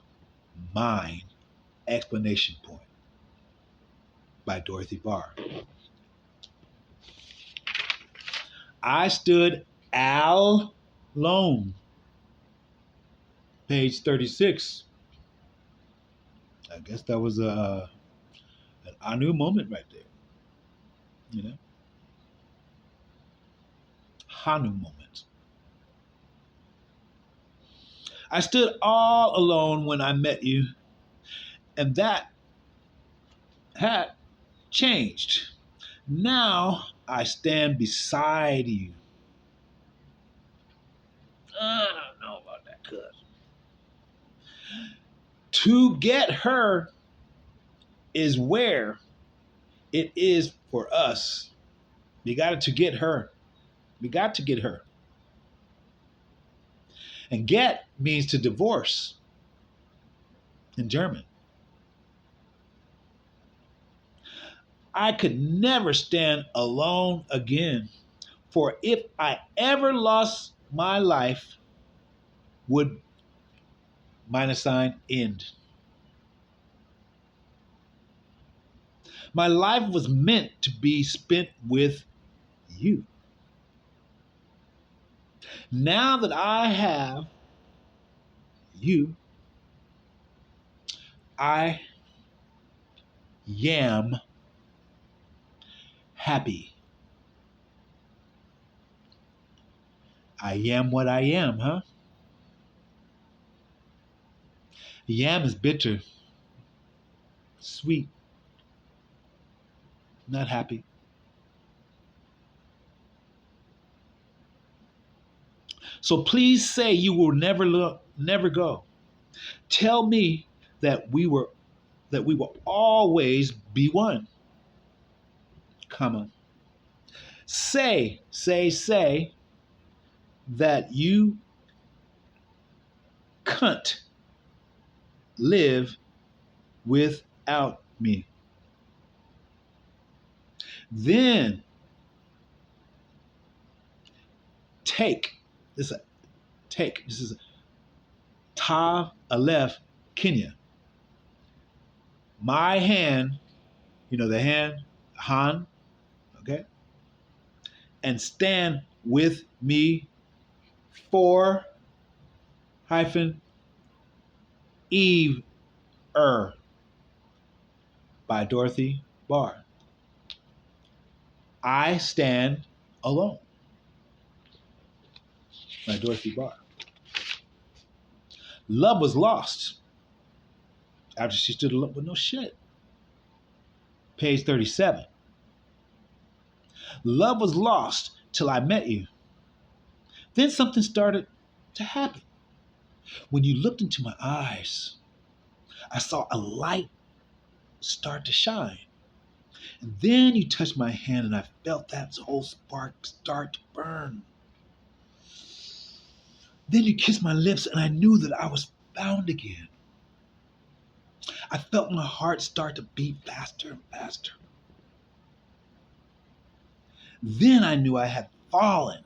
mine, explanation point, by Dorothy Barr. I stood alone. Page 36. I guess that was an Anu moment right there. You know? Hanu moment. I stood all alone when I met you, and that had changed. Now I stand beside you. I don't know about that, cuz. To get her is where it is for us. We got to get her. We got to get her. And get means to divorce in German. I could never stand alone again, for if I ever lost my life, would minus sign end. My life was meant to be spent with you. Now that I have you, I am happy. I am what I am, huh? Yam is bitter, sweet, not happy. So please say you will never go. Tell me that we will always be one. Comma. Say that you can't live without me. Then take this. Take this is Ta Aleph Kenya. My hand, you know the hand, Han, okay, and stand with me for hyphen Eve by Dorothy Barr. I stand alone by Dorothy Barr. Love was lost after she stood alone with no shit. Page 37. Love was lost till I met you. Then something started to happen. When you looked into my eyes, I saw a light start to shine. And then you touched my hand and I felt that whole spark start to burn. Then you kissed my lips and I knew that I was found again. I felt my heart start to beat faster and faster. Then I knew I had fallen.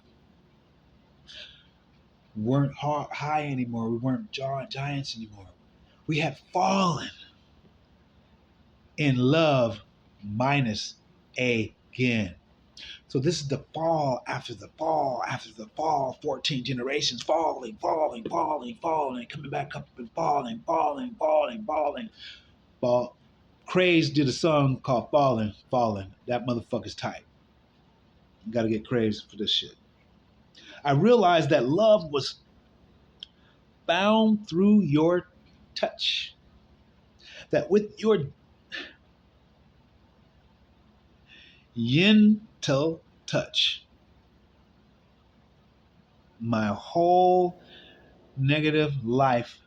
We weren't high anymore. We weren't giants anymore. We had fallen in love minus again. So this is the fall after the fall after the fall, 14 generations falling, falling, falling, falling, coming back up and falling, falling, falling, falling, fall. Craze did a song called Falling, Falling. That motherfucker's tight. You gotta get Craze for this shit. I realized that love was found through your touch. That with your gentle touch, my whole negative life,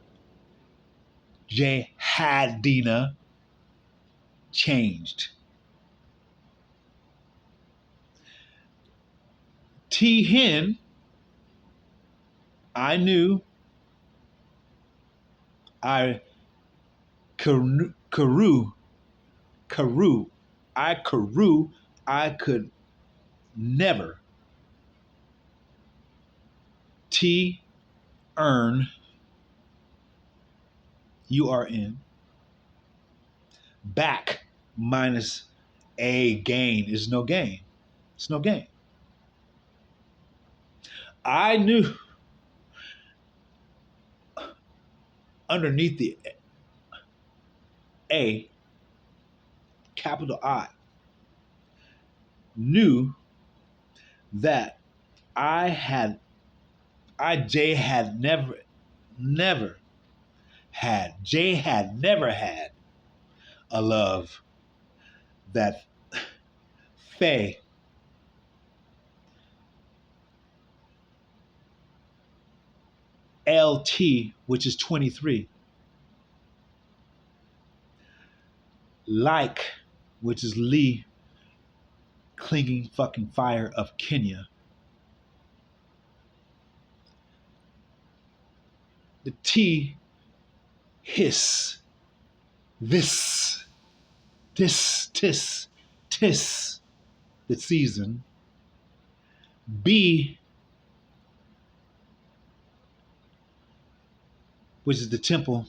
Jihadina, changed. T Hen, I knew I Carew, I could never T earn URN back minus a gain is no gain. It's no gain. I knew underneath the A, capital I, knew that Jay had never had a love that Faye LT, which is 23, like, which is Lee, clinging fucking fire of Kenya. The T, hiss, this, tis, the season. B, which is the temple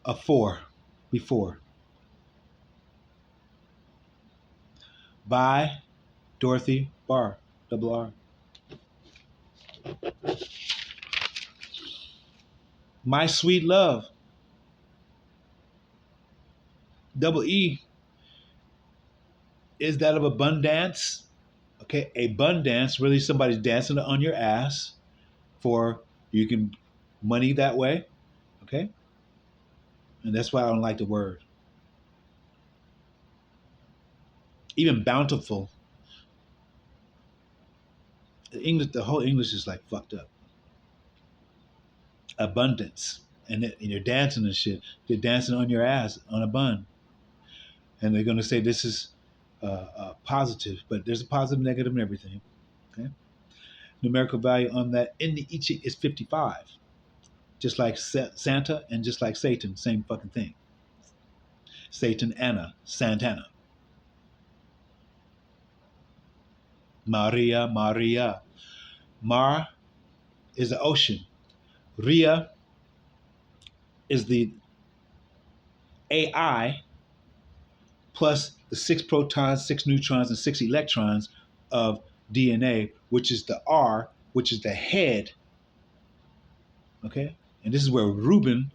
of four, before. By Dorothy Barr, double R. My sweet love, double E, is that of abundance. Okay, abundance, really somebody's dancing on your ass for you can money that way. Okay, and that's why I don't like the word. Even bountiful. The whole English is like fucked up. Abundance, and you're dancing and shit. They're dancing on your ass on a bun, and they're gonna say this is positive, but there's a positive, negative, and everything. Okay, numerical value on that in the Ichi is 55, just like Santa and just like Satan, same fucking thing. Satan Anna, Santana. Maria, Maria. Mar is the ocean. Ria is the AI plus the 6 protons, 6 neutrons, and 6 electrons of DNA, which is the R, which is the head. Okay? And this is where Reuben,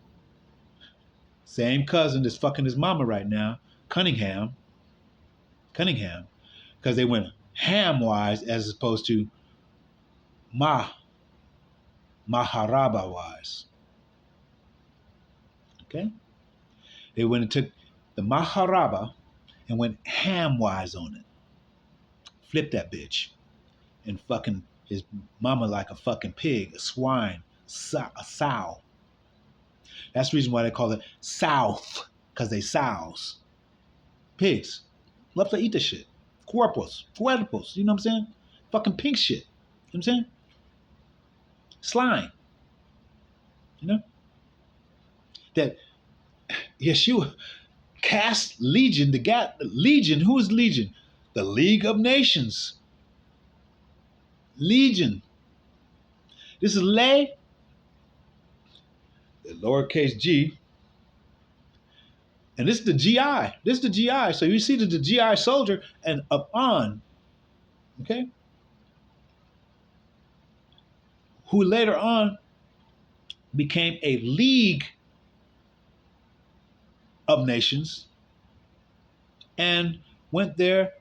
same cousin that's fucking his mama right now, Cunningham, because they went ham-wise as opposed to Maharaba-wise. Okay? They went and took the Maharaba and went ham-wise on it. Flipped that bitch. And fucking his mama like a fucking pig, a swine, a sow. That's the reason why they call it South, because they sows. Pigs. Love to eat this shit. Cuerpos, you know what I'm saying? Fucking pink shit. You know what I'm saying? Slime. You know? That Yeshua cast Legion, Legion, who is Legion? The League of Nations. Legion. This is Lay, the lowercase g, and this is the GI. So you see the GI soldier, and up on Okay, who later on became a League of Nations and went there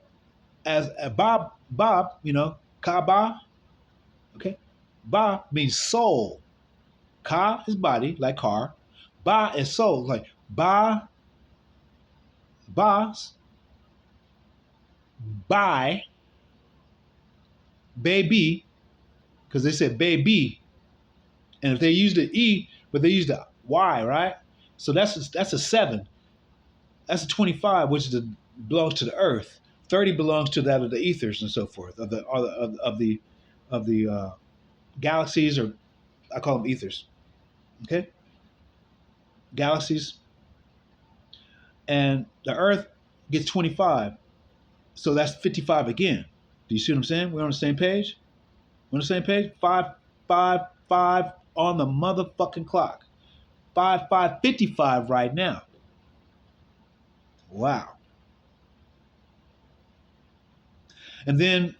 as a Bob, Kaaba. Okay, Ba means soul. Ka is body, like car. Ba is soul, like ba, by, baby, because they said baby, and if they used the e, but they used the y, right? So that's a 7. That's a 25, which belongs to the earth. 30 belongs to that of the ethers and so forth of the galaxies, or I call them ethers. Okay, galaxies, and the earth gets 25. So that's 55 again. Do you see what I'm saying? We're on the same page? We're on the same page? 555 on the motherfucking clock. 5555 right now. Wow. And then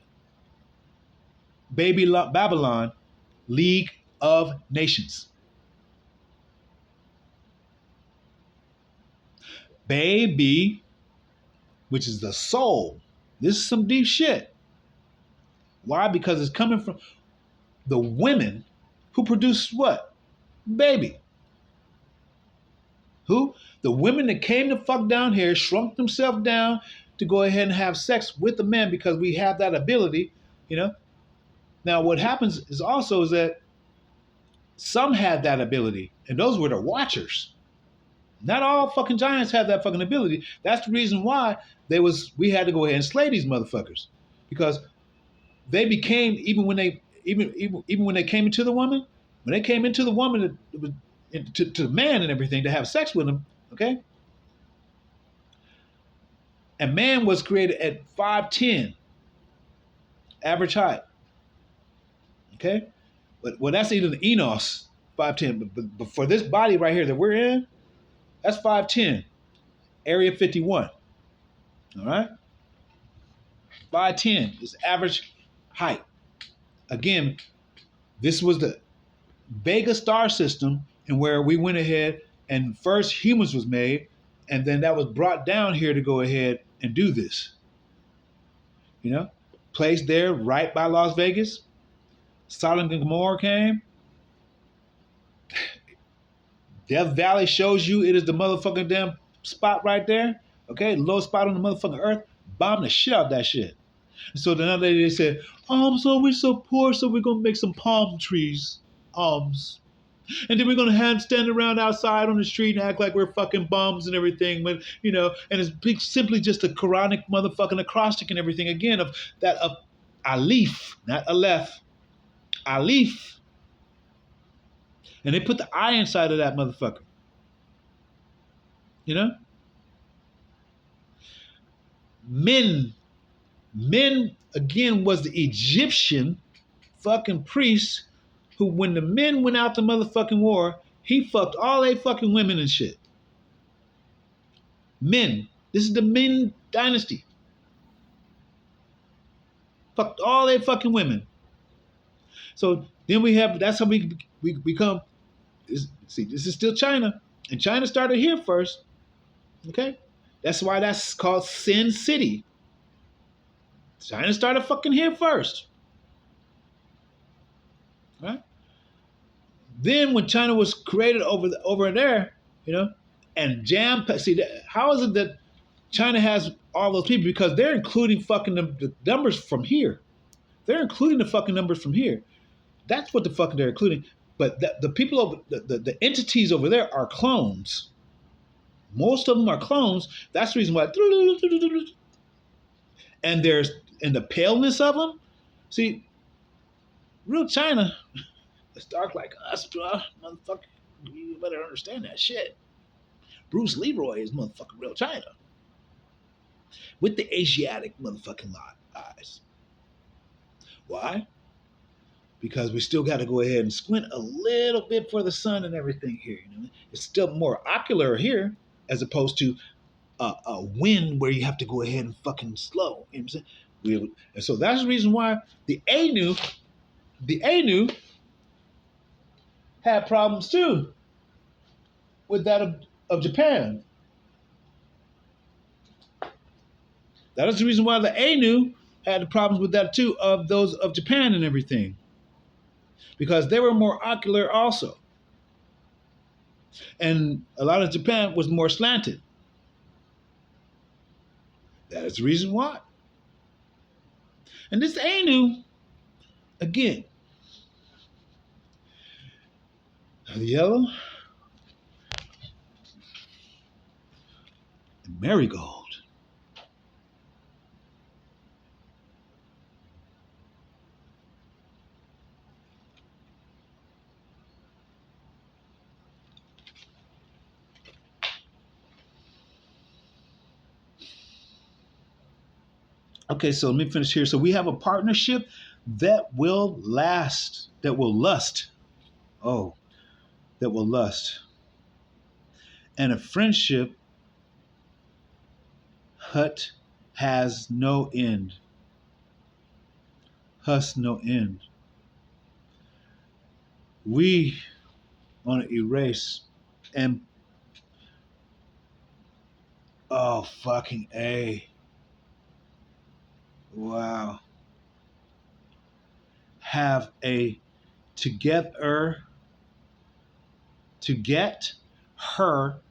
Baby Babylon, League of Nations. Baby, which is the soul. This is some deep shit. Why? Because it's coming from the women who produce what? Baby. Who? The women that came the fuck down here, shrunk themselves down to go ahead and have sex with the men because we have that ability, you know. Now what happens is that some had that ability, and those were the watchers. Not all fucking giants have that fucking ability. That's the reason why we had to go ahead and slay these motherfuckers. Because they became, even when they came into the woman, when they came into the woman to the man and everything to have sex with him, okay? And man was created at 5'10", average height. Okay? But well, that's either the Enos, 5'10", but for this body right here that we're in, that's 5'10", area 51. All right? 5'10" is average height. Again, this was the Vega star system, and where we went ahead and first humans was made, and then that was brought down here to go ahead and do this. You know, placed there right by Las Vegas. Sodom and Gomorrah came. Death Valley shows you it is the motherfucking damn spot right there. Okay, the lowest spot on the motherfucking earth. Bomb the shit out of that shit. So then other day they said, so we're so poor, so we're gonna make some palm trees. And then we're gonna stand around outside on the street and act like we're fucking bums and everything, but and it's simply just a Quranic motherfucking acrostic and everything again of Alif, not Aleph, Alif. And they put the I inside of that motherfucker. You know? Men again was the Egyptian fucking priest who, when the men went out to motherfucking war, he fucked all they fucking women and shit. Men. This is the Min dynasty. Fucked all they fucking women. So then that's how we become. See, this is still China. And China started here first. Okay? That's why that's called Sin City. China started fucking here first. Right? Then when China was created over there, and see, how is it that China has all those people? Because they're including fucking the numbers from here. They're including the fucking numbers from here. That's what the fucking they're including. But the people over the entities over there are clones. Most of them are clones. That's the reason why. And the paleness of them. See, real China, it's dark like us, bro. Motherfucker, you better understand that shit. Bruce Leroy is motherfucking real China. With the Asiatic motherfucking eyes. Why? Because we still got to go ahead and squint a little bit for the sun and everything here. It's still more ocular here as opposed to a wind where you have to go ahead and fucking slow. You know what I'm saying? And so that's the reason why the Anu had problems too with that of Japan. That is the reason why the Anu had the problems with that too, of those of Japan and everything, because they were more ocular also, and a lot of Japan was more slanted. That is the reason why. And this Anu, again, the yellow, the marigold. Okay, so let me finish here. So we have a partnership that will last, that will lust. Oh, that will lust. And a friendship hut has no end. Has no end. We want to erase and oh fucking A. Wow. Have a together to get her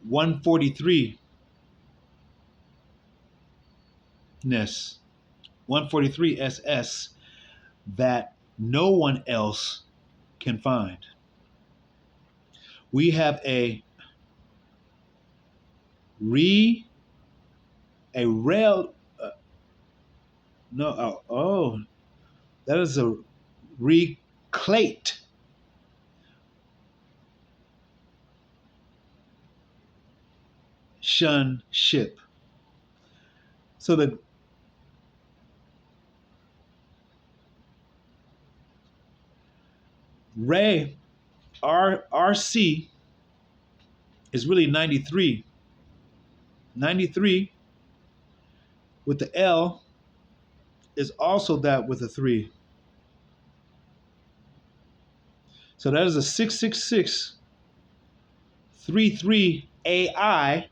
143 ness 143 SS that no one else can find. We have re a rail no that is a reclate shun ship. So the ray RC is really 93. 93 with the L is also that with a 3. So that is a 666 33 AI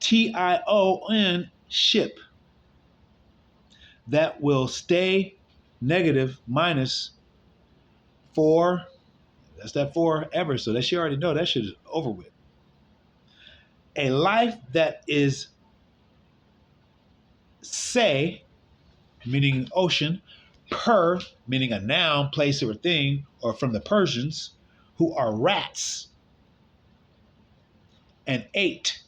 TION ship that will stay negative minus 4. That's that 4 ever. So that she already know that shit is over with. A life that is say, meaning ocean, per, meaning a noun, place, or thing, or from the Persians, who are rats, and 8.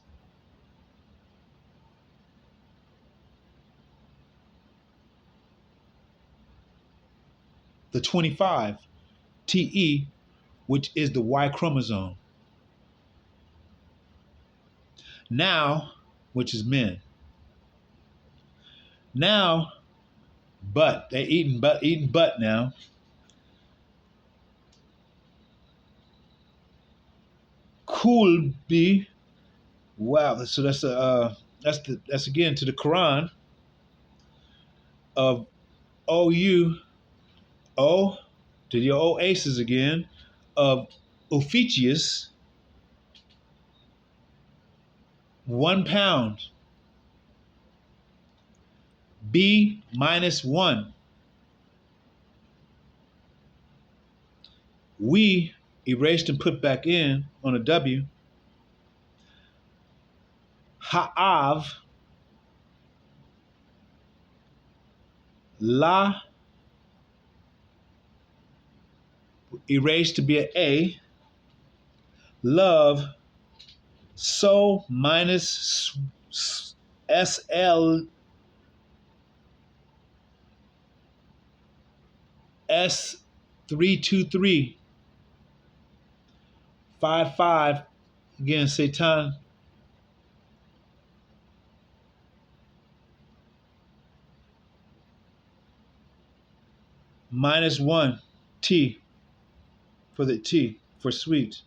The 25, TE, which is the Y chromosome. Now, which is men. Now, butt. They eating butt now. Cool be. Wow. So that's again to the Quran of OU O to your old aces again of Ophiuchus, 1 pound. B minus 1. We erased and put back in on a W. Ha'av, la, erased to be an A. Love, so minus SL S323 55 again Satan minus 1 T for the T, for sweet.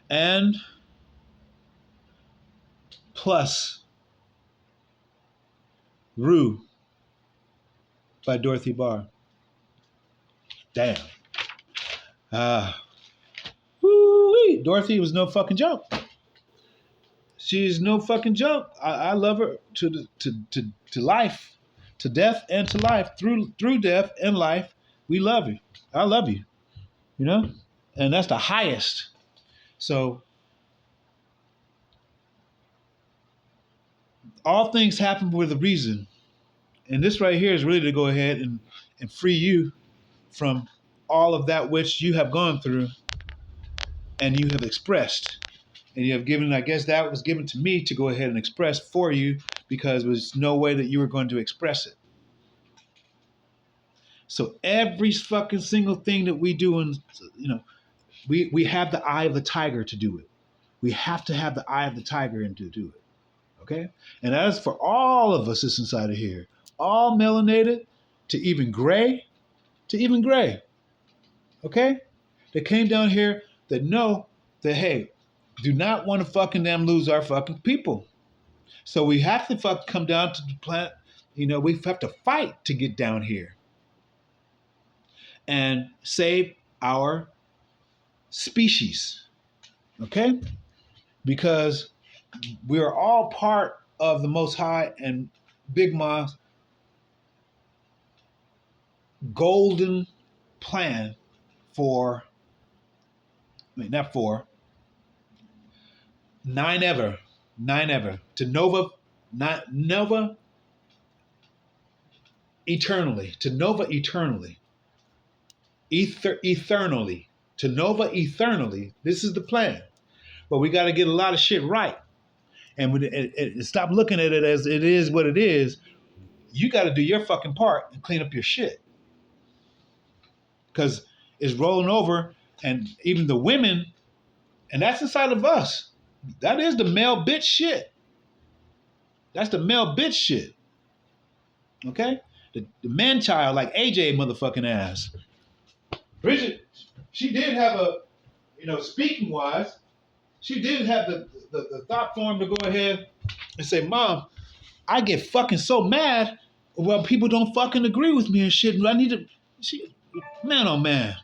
And plus Rue by Dorothy Barr. Damn. Ah. Woo-wee. Dorothy was no fucking joke. She's no fucking joke. I love her to life, to death and to life. Through death and life, we love you. I love you. You know? And that's the highest. So all things happen for a reason. And this right here is really to go ahead and free you from all of that which you have gone through and you have expressed. And you have given, I guess that was given to me to go ahead and express for you because there was no way that you were going to express it. So every fucking single thing that we do, and we have the eye of the tiger to do it. We have to have the eye of the tiger and to do it. Okay? And as for all of us that's inside of here, all melanated to even gray, okay? That came down here that know that, hey, do not want to fucking them lose our fucking people. So we have to fucking come down to the planet. We have to fight to get down here and save our species, okay? Because we are all part of the Most High and Big Ma's golden plan nine ever, to Nova eternally, eternally, to Nova eternally. This is the plan. But we got to get a lot of shit right. And stop looking at it as it is what it is. You got to do your fucking part and clean up your shit. Because it's rolling over, and even the women, and that's inside of us. That is the male bitch shit. That's the male bitch shit. Okay? The man child, like AJ motherfucking ass. Bridget, she did have speaking wise, she did have the thought form to go ahead and say, Mom, I get fucking so mad when people don't fucking agree with me and shit. I need to, man, oh man.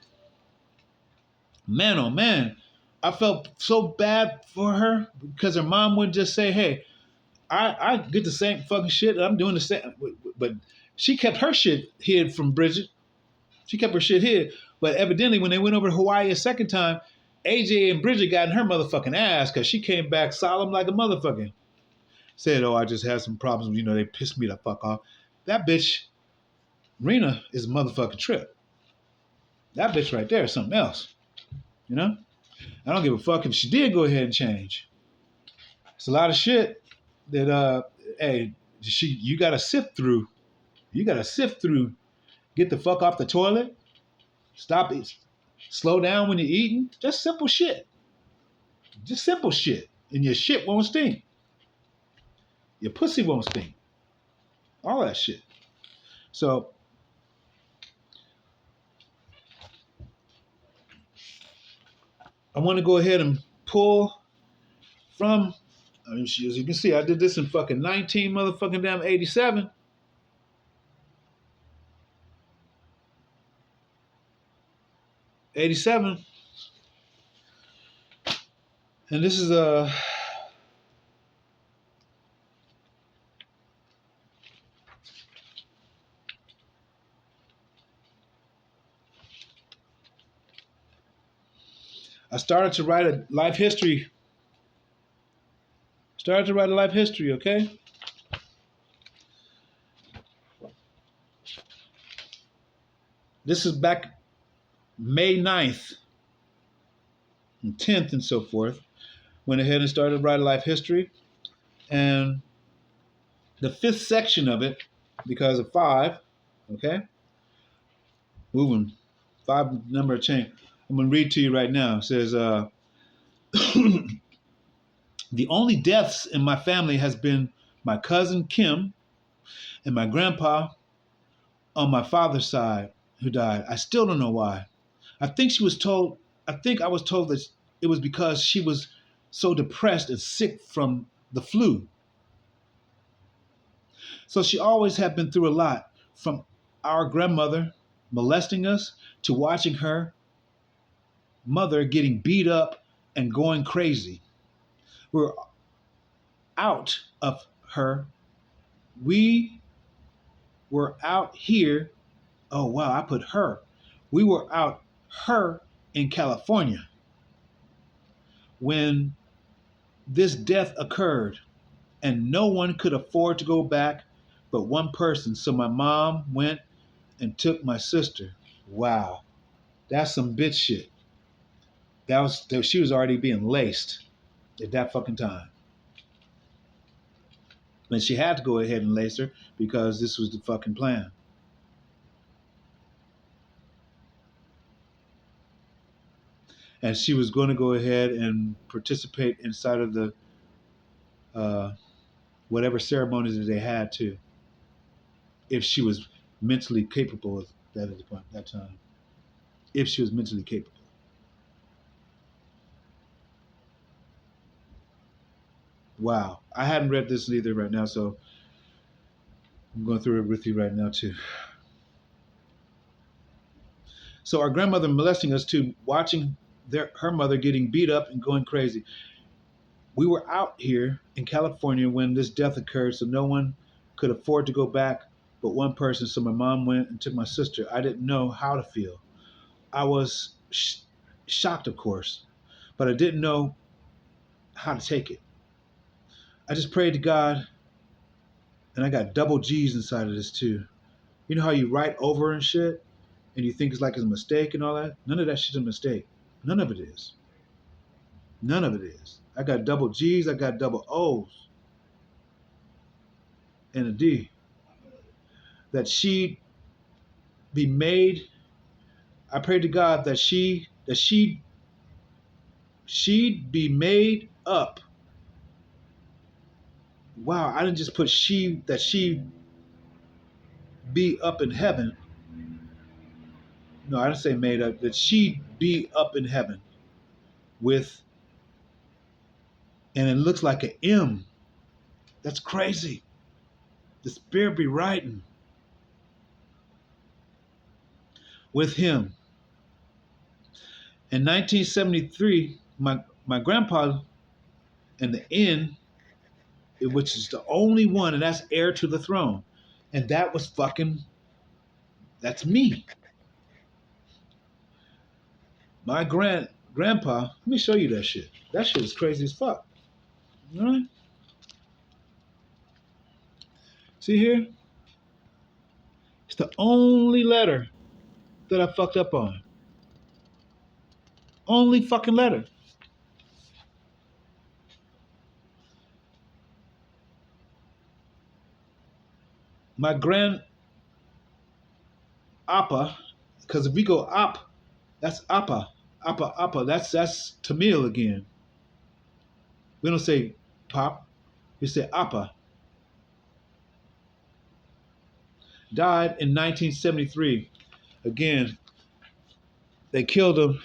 Man, oh man. I felt so bad for her because her mom would just say, hey, I get the same fucking shit. I'm doing the same. But she kept her shit hid from Bridget. She kept her shit hid. But evidently, when they went over to Hawaii a second time, AJ and Bridget got in her motherfucking ass because she came back solemn like a motherfucker. Said, oh, I just had some problems. They pissed me the fuck off. That bitch, Rena, is a motherfucking trip. That bitch right there is something else. I don't give a fuck if she did go ahead and change. It's a lot of shit that, you got to sift through. You got to sift through. Get the fuck off the toilet. Stop it. Slow down when you're eating. Just simple shit. Just simple shit. And your shit won't stink. Your pussy won't stink. All that shit. So, I want to go ahead and pull from, as you can see, I did this in fucking 19 motherfucking damn 87. '87. And this is I started to write a life history. Okay? This is back May 9th and 10th and so forth. Went ahead and started to write a life history. And the fifth section of it, because of 5, okay? Moving. 5 number of change. I'm going to read to you right now. It says, the only deaths in my family has been my cousin Kim and my grandpa on my father's side who died. I still don't know why. I think she was told, I think I was told that it was because she was so depressed and sick from the flu. So she always had been through a lot, from our grandmother molesting us to watching her mother getting beat up and going crazy. We were out of her. We were out here. Oh, wow, I put her. We were out her in California when this death occurred, and no one could afford to go back but one person. So my mom went and took my sister. Wow, that's some bitch shit. She was already being laced at that fucking time. And she had to go ahead and lace her because this was the fucking plan. And she was going to go ahead and participate inside of the uh, whatever ceremonies that they had too, if she was mentally capable of that at the point that time. If she was mentally capable. Wow, I hadn't read this either right now, so I'm going through it with you right now too. So our grandmother molesting us too, watching her mother getting beat up and going crazy. We were out here in California when this death occurred, so no one could afford to go back but one person. So my mom went and took my sister. I didn't know how to feel. I was shocked, of course, but I didn't know how to take it. I just prayed to God, and I got double G's inside of this too. You know how you write over and shit, and you think it's like it's a mistake and all that? None of that shit's a mistake. None of it is. None of it is. I got double G's, I got double O's, and a D. That she be made. I prayed to God that she'd be made up. Wow, I didn't just put she be up in heaven. No, I didn't say made up. That she'd be up in heaven with, and it looks like an M. That's crazy. The spirit be writing with him. In 1973, my grandpa and the N, which is the only one, and that's heir to the throne. And that was fucking, that's me. My grandpa, let me show you that shit. That shit is crazy as fuck. All right? See here? It's the only letter that I fucked up on. Only fucking letter. My grand appa, because if we go up, that's appa, appa, appa. That's Tamil again. We don't say pop, we say appa. Died in 1973. Again, they killed him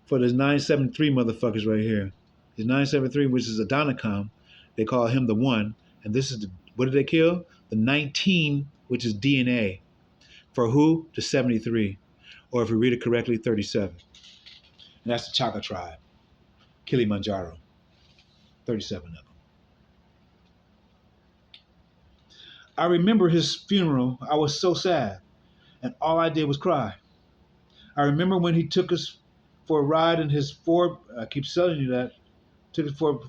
for this 973 motherfuckers right here. His 973, which is Adonicom, they call him the one. And this is what did they kill? The 19, which is DNA. For who? The 73. Or if we read it correctly, 37. And that's the Chaka tribe. Kilimanjaro. 37 of them. I remember his funeral. I was so sad. And all I did was cry. I remember when he took us for a ride in his Ford. I keep telling you that. Took us for,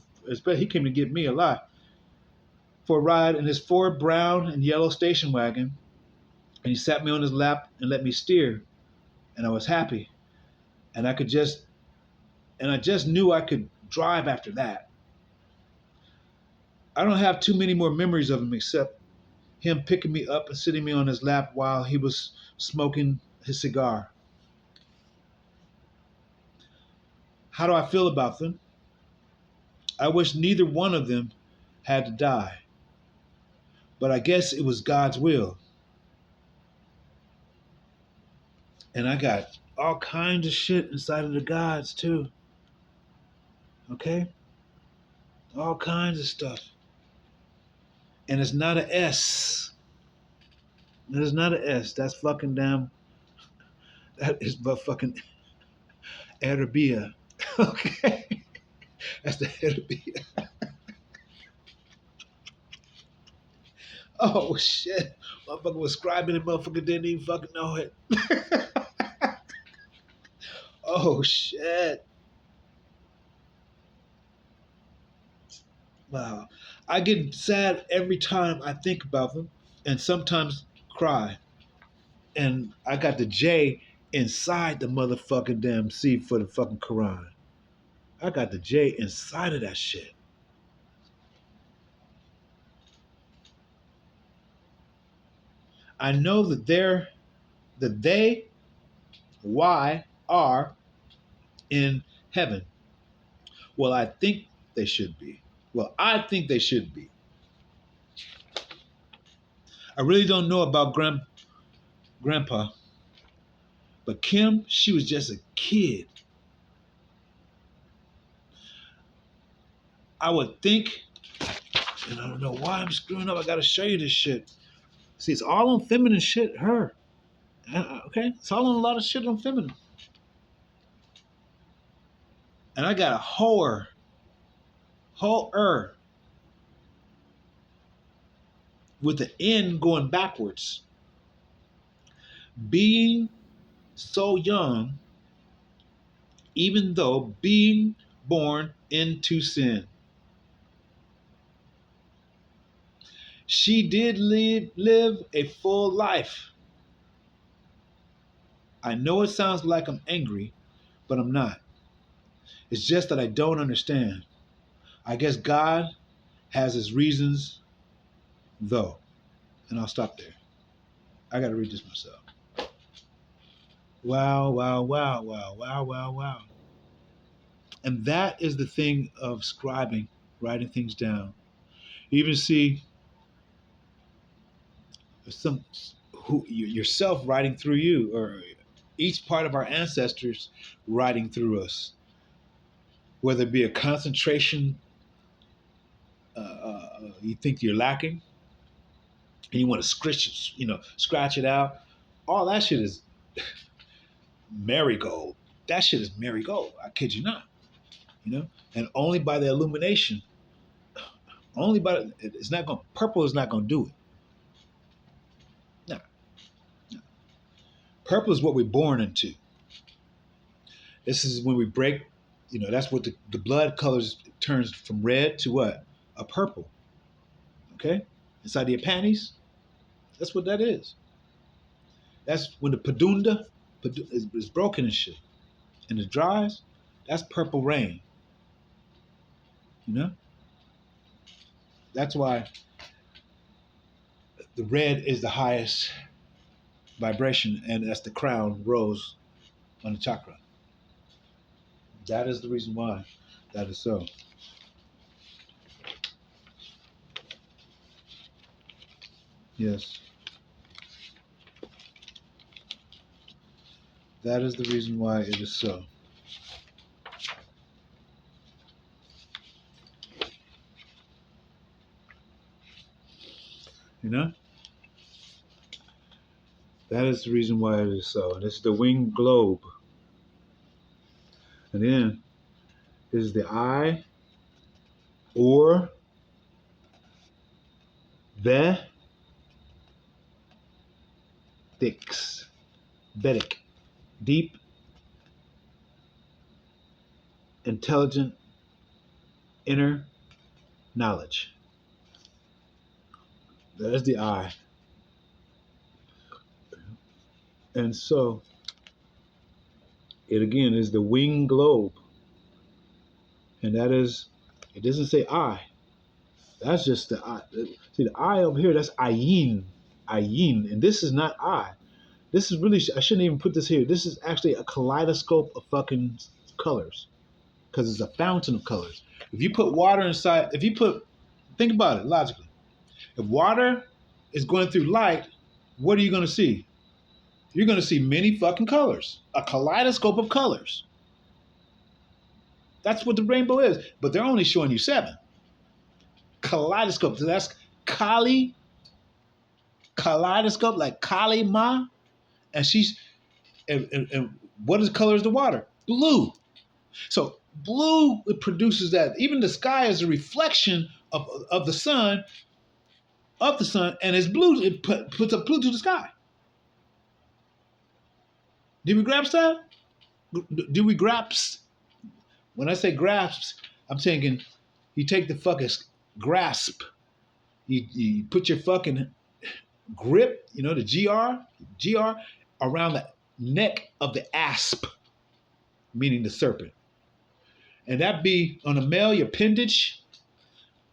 he came to get me a lot. For a ride in his Ford brown and yellow station wagon. And he sat me on his lap and let me steer. And I was happy. And I just knew I could drive after that. I don't have too many more memories of him except him picking me up and sitting me on his lap while he was smoking his cigar. How do I feel about them? I wish neither one of them had to die. But I guess it was God's will. And I got all kinds of shit inside of the gods too. Okay? All kinds of stuff. And it's not an S. It is not an S. That's fucking damn. That is but fucking Arabia. Okay? That's the Arabia. Oh shit. Motherfucker was scribing and motherfucker didn't even fucking know it. Oh shit. Wow. I get sad every time I think about them and sometimes cry. And I got the J inside the motherfucking damn C for the fucking Quran. I got the J inside of that shit. I know that they, why, are in heaven. Well, I think they should be. Well, I think they should be. I really don't know about Grandpa, but Kim, she was just a kid. I would think, and I don't know why I'm screwing up. I gotta show you this shit. See, it's all on feminine shit. Her, okay, it's all on a lot of shit on feminine. And I got a whore with the N going backwards. Being so young, even though being born into sin. She did live a full life. I know it sounds like I'm angry, but I'm not. It's just that I don't understand. I guess God has his reasons, though. And I'll stop there. I got to read this myself. Wow, wow, wow, wow, wow, wow, wow. And that is the thing of scribing, writing things down. You even see some yourself writing through you, or each part of our ancestors writing through us, whether it be a concentration you think you're lacking and you want to scratch it out. All that shit is marigold. That shit is marigold. I kid you not. And only by the illumination, it's not going. Purple is not going to do it. No. Purple is what we're born into. This is when we break. That's what the blood colors turns from red to what? A purple. Okay, inside of your panties. That's what that is. That's when the padunda is broken and shit, and it dries. That's purple rain. That's why the red is the highest vibration, and that's the crown rose on the chakra. That is the reason why that is so. Yes. That is the reason why it is so. That is the reason why it is so. And this is the winged globe. And then is the eye, or the Vedic, deep, intelligent, inner knowledge. That is the eye. And so, it again is the winged globe. And that is, it doesn't say eye. That's just the eye. See, the eye over here, that's ayin. Ayin. And this is not eye. This is really, I shouldn't even put this here. This is actually a kaleidoscope of fucking colors. Because it's a fountain of colors. If you put water inside, think about it logically. If water is going through light, what are you going to see? you're going to see many fucking colors, a kaleidoscope of colors. That's what the rainbow is. But they're only showing you 7. Kaleidoscope. So that's Kali, kaleidoscope, like Kali Ma. And she's, and what is the color of the water? Blue. So blue, it produces that. Even the sky is a reflection of the sun, and it's blue. It puts up blue to the sky. Did we grasp that? Do we grasp? When I say grasps, I'm thinking you take the fucking grasp. You put your fucking grip, the GR around the neck of the asp, meaning the serpent. And that be on a male, your appendage,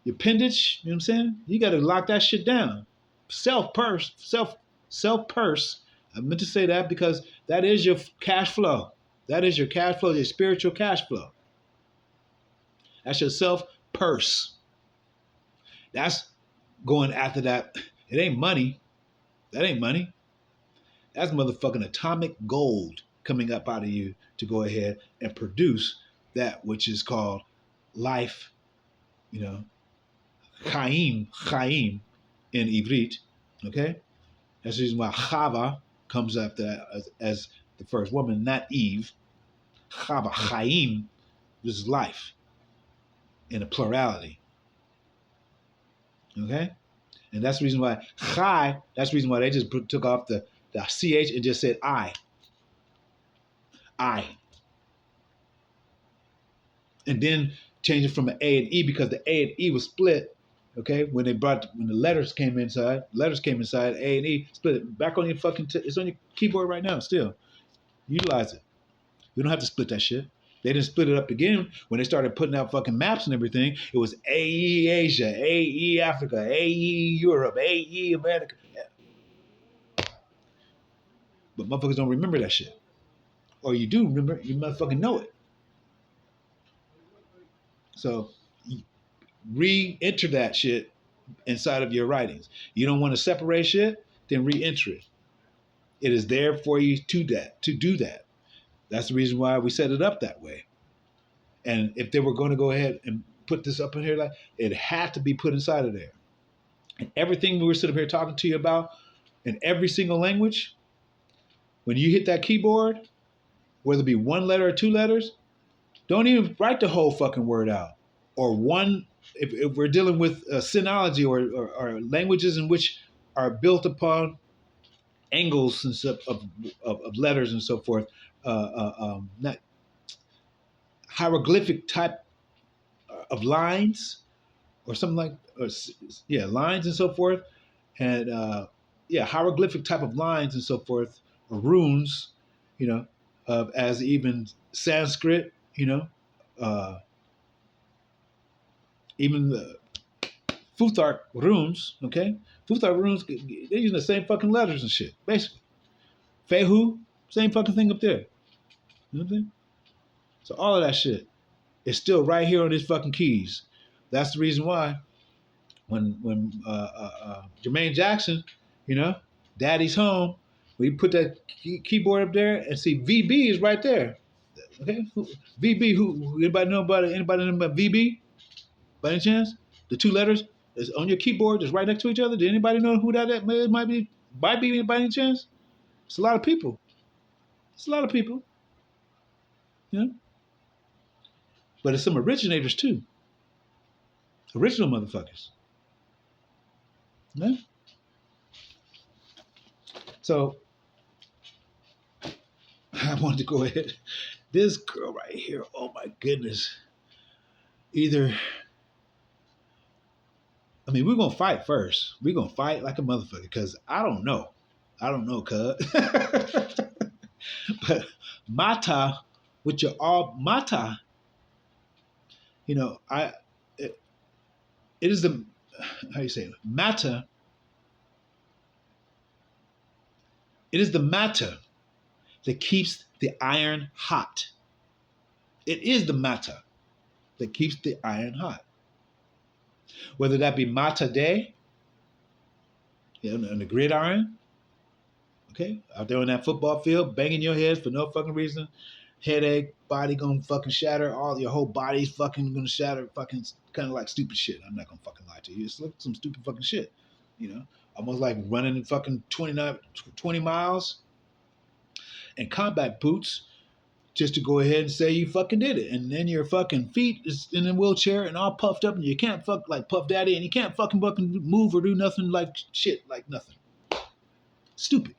you know what I'm saying? You got to lock that shit down. Self purse. I meant to say that because that is your cash flow. That is your cash flow, your spiritual cash flow. That's your self purse. That's going after that. It ain't money. That ain't money. That's motherfucking atomic gold coming up out of you to go ahead and produce that which is called life, Chaim in Ivrit, okay? That's the reason why Chava comes after that as the first woman, not Eve. Chava, Chaim, is life in a plurality, okay? And that's the reason why Chai, that's the reason why they just took off the CH and just said I. And then change it from an A and E because the A and E was split. Okay, when the letters came inside, A and E split it back on your fucking. It's on your keyboard right now. Still, utilize it. You don't have to split that shit. They didn't split it up again when they started putting out fucking maps and everything. It was AE Asia, AE Africa, AE Europe, AE America. But motherfuckers don't remember that shit, or you do remember, you motherfucking know it. So re-enter that shit inside of your writings. You don't want to separate shit, then re-enter it. It is there for you to do that. That's the reason why we set it up that way. And if they were going to go ahead and put this up in here, like it had to be put inside of there. And everything we were sitting here talking to you about in every single language, when you hit that keyboard, whether it be one letter or 2 letters, don't even write the whole fucking word out. Or one, if we're dealing with synology or languages in which are built upon angles and stuff of letters and so forth, not hieroglyphic type of lines or something like, lines and so forth, and hieroglyphic type of lines and so forth, or runes, as even Sanskrit, even the Futhark runes, okay? Futhark runes, they're using the same fucking letters and shit, basically. Fehu, same fucking thing up there. You know what I'm saying? So all of that shit is still right here on these fucking keys. That's the reason why when Jermaine Jackson, Daddy's Home, we put that keyboard up there and see VB is right there. Okay? VB, who anybody know about VB? By any chance? The 2 letters is on your keyboard, just right next to each other. Did anybody know who that might be? Might be by any chance? It's a lot of people. But it's some originators too. Original motherfuckers. Yeah? So I wanted to go ahead. This girl right here, oh my goodness. We're gonna fight first. We're gonna fight like a motherfucker, because I don't know, cuz. But Mata, with your all Mata, it is the, how you say it? Matter. It is the matter that keeps the iron hot. It is the matter that keeps the iron hot. Whether that be Mata Day, on the gridiron, Okay, out there on that football field, banging your head for no fucking reason, headache, body gonna fucking shatter, all your whole body's fucking gonna shatter, fucking kind of like stupid shit. I'm not gonna fucking lie to you. It's like some stupid fucking shit, you know, almost like running fucking 20 miles in combat boots just to go ahead and say you fucking did it, and then your fucking feet is in a wheelchair and all puffed up, and you can't fuck like Puff Daddy, and you can't fucking move or do nothing like shit, like nothing. Stupid.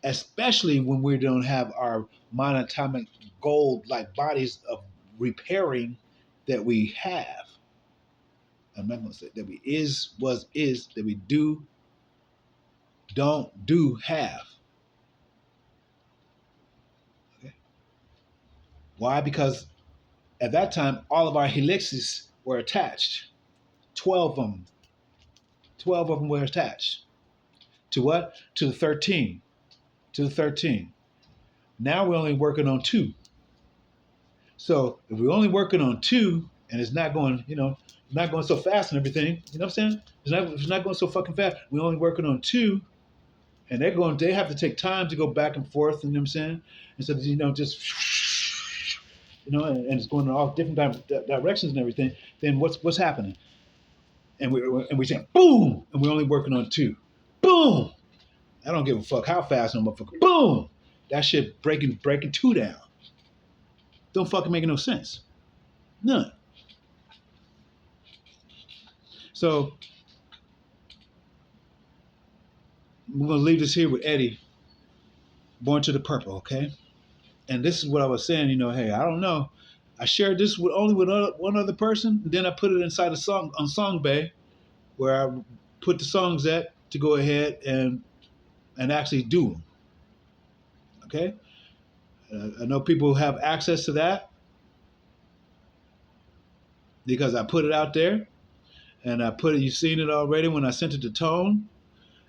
Especially when we don't have our monatomic gold like bodies of repairing that we have. I'm not gonna say that we is that we don't do have. Okay. Why? Because at that time all of our helixes were attached. 12 of them. 12 of them were attached. To what? To the 13. To the 13. Now we're only working on 2. So if we're only working on 2 and it's not going, not going so fast and everything, you know what I'm saying? It's not going so fucking fast. We're only working on 2, and they have to take time to go back and forth, you know what I'm saying? Instead of, just, and it's going in all different directions and everything, then what's happening? And we say, boom, and we're only working on 2. Boom! I don't give a fuck how fast no motherfucker. Boom! That shit breaking 2 down. Don't fucking make no sense. None. So we're gonna leave this here with Eddie, Born to the Purple, okay? And this is what I was saying, hey, I don't know. I shared this with only with one other person, then I put it inside a song on Songbay, where I put the songs at to go ahead and actually do them. Okay? I know people have access to that because I put it out there, and I put it. You've seen it already when I sent it to Tone,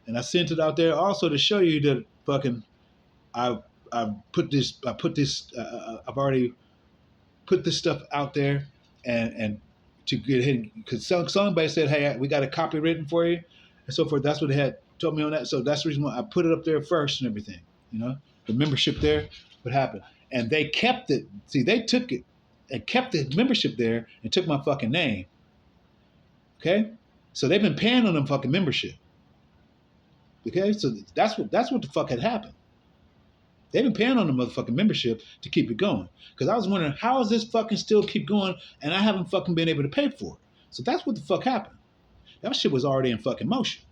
and I sent it out there also to show you that fucking I put this. I've already put this stuff out there, and to get ahead, because Songbay said, hey, we got a copy written for you and so forth. That's what they had told me on that. So that's the reason why I put it up there first and everything. The membership there. What happened? And they kept it. See, they took it and kept the membership there and took my fucking name. Okay, so they've been paying on them fucking membership. Okay, so that's what the fuck had happened. They've been paying on the motherfucking membership to keep it going. Because I was wondering, how is this fucking still keep going and I haven't fucking been able to pay for it? So that's what the fuck happened. That shit was already in fucking motion.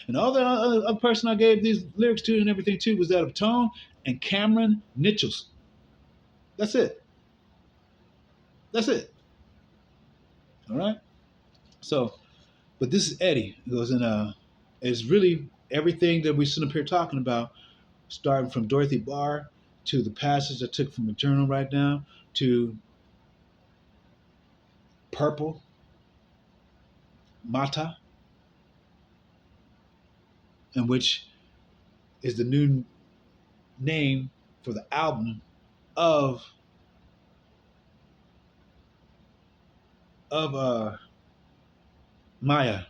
And the other person I gave these lyrics to and everything to was that of Tone and Cameron Nicholson. That's it. That's it. All right? So, but this is Eddie. It goes in, it's really everything that we sit up here talking about, starting from Dorothy Barr to the passage I took from a journal right now to Purple, Mata, and which is the new name for the album of Maya,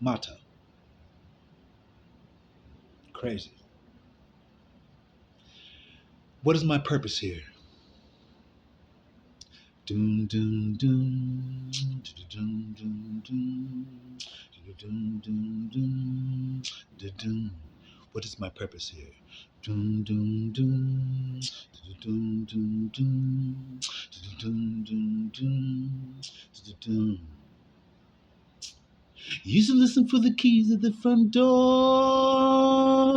Mata. Crazy. What is my purpose here? Dun, dun, dun, dun, dun, dun, dun, dun, dun, dun, dun. What is my purpose here? Dun, dun, dun, dun, dun, dun, dun, dun, dun, dun, dun. Used to listen for the keys at the front door.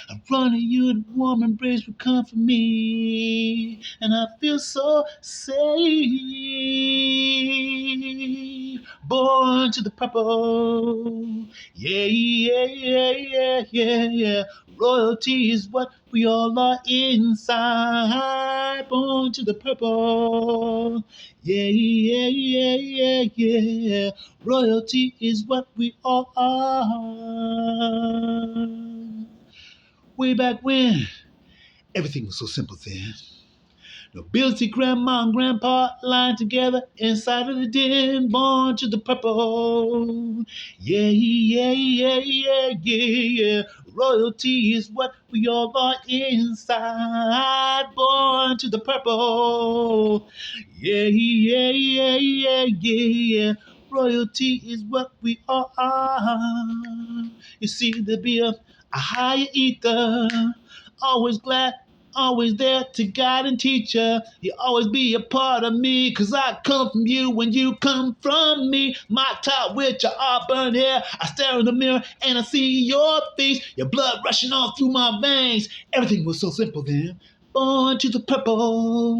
I'm running you, the warm embrace would comfort me, and I feel so safe. Born to the purple, yeah, yeah, yeah, yeah, yeah, yeah. Royalty is what we all are inside. Born to the purple, yeah, yeah, yeah, yeah, yeah. Royalty is what we all are. Way back when, everything was so simple then. Nobility, grandma and grandpa lying together inside of the den, born to the purple. Yeah, yeah, yeah, yeah, yeah, yeah. Royalty is what we all are inside, born to the purple. Yeah, yeah, yeah, yeah, yeah, yeah. Royalty is what we all are. You see, there be a higher ether, always glad, always there to guide and teach you. You always be a part of me, cause I come from you when you come from me. My top with your auburn hair, I stare in the mirror and I see your face, your blood rushing all through my veins. Everything was so simple then. Born to the purple.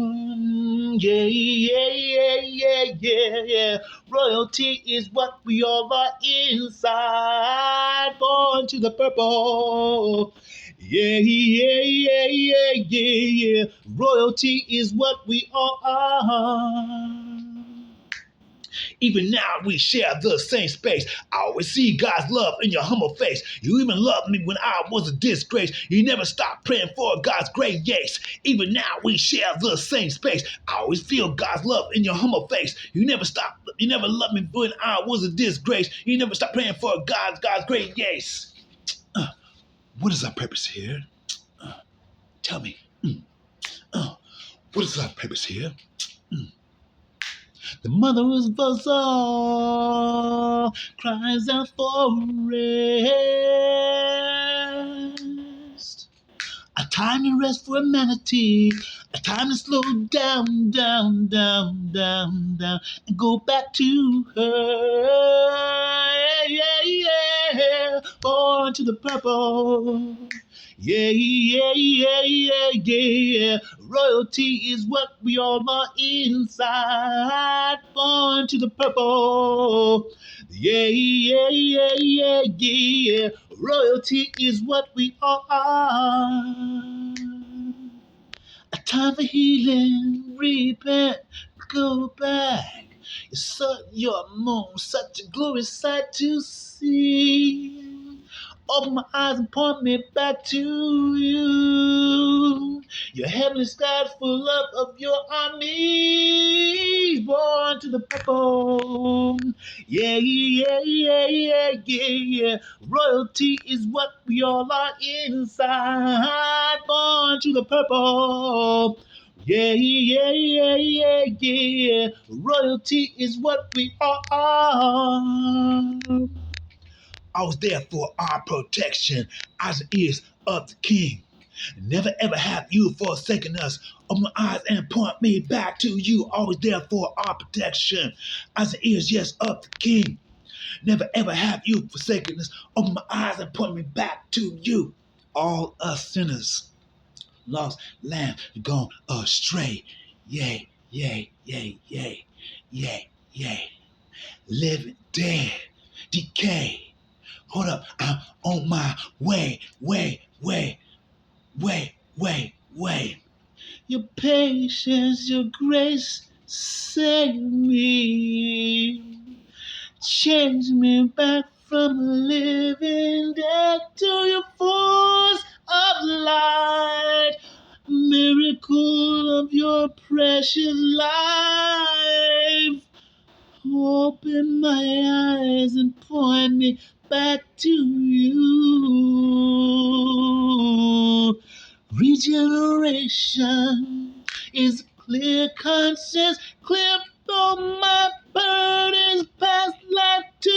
Yeah, yeah, yeah, yeah, yeah, yeah. Royalty is what we all are inside. Born to the purple. Yeah, yeah, yeah, yeah, yeah, yeah. Royalty is what we all are. Even now we share the same space. I always see God's love in your humble face. You even loved me when I was a disgrace. You never stopped praying for God's great yes. Even now we share the same space. I always feel God's love in your humble face. You never loved me when I was a disgrace. You never stopped praying for God's great yes. What is our purpose here? Tell me. What is our purpose here? The mother of us all cries out for rest. A time to rest for humanity. A time to slow down, down, down, down, down, and go back to her. Yeah, yeah, yeah. Born to the purple. Yeah, yeah, yeah, yeah, yeah. Royalty is what we all are inside. Born to the purple. Yeah, yeah, yeah, yeah, yeah. Royalty is what we all are. A time for healing, repent, go back. Your moon, such a glorious sight to see. Open my eyes and point me back to you. Your heavenly skies full of your armies, born to the purple. Yeah, yeah, yeah, yeah, yeah, yeah. Royalty is what we all are inside, born to the purple. Yeah, yeah, yeah, yeah, yeah. Royalty is what we all are. I was there for our protection, eyes and ears of the King. Never ever have you forsaken us. Open my eyes and point me back to you. Always there for our protection, eyes and ears, yes, of the King. Never ever have you forsaken us. Open my eyes and point me back to you. All us sinners, lost lamb, gone astray. Yay, yay, yay, yay, yay, yay. Living dead, decay. Hold up, I'm on my way. Your patience, your grace, save me. Change me back from living dead to your force of light. Miracle of your precious life. Open my eyes and point me back to you. Regeneration is a clear conscience, clear from my burdens, past life too.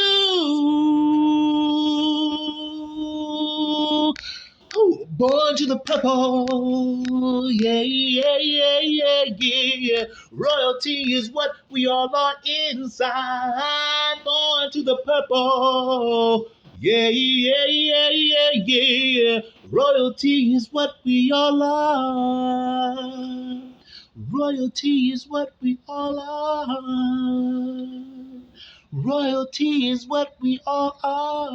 Ooh, born to the purple. Yeah, yeah, yeah, yeah, yeah. Royalty is what we all are inside. Born to the purple. Yeah, yeah, yeah, yeah, yeah. Royalty is what we all are. Royalty is what we all are. Royalty is what we all are.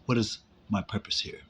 What is my purpose here?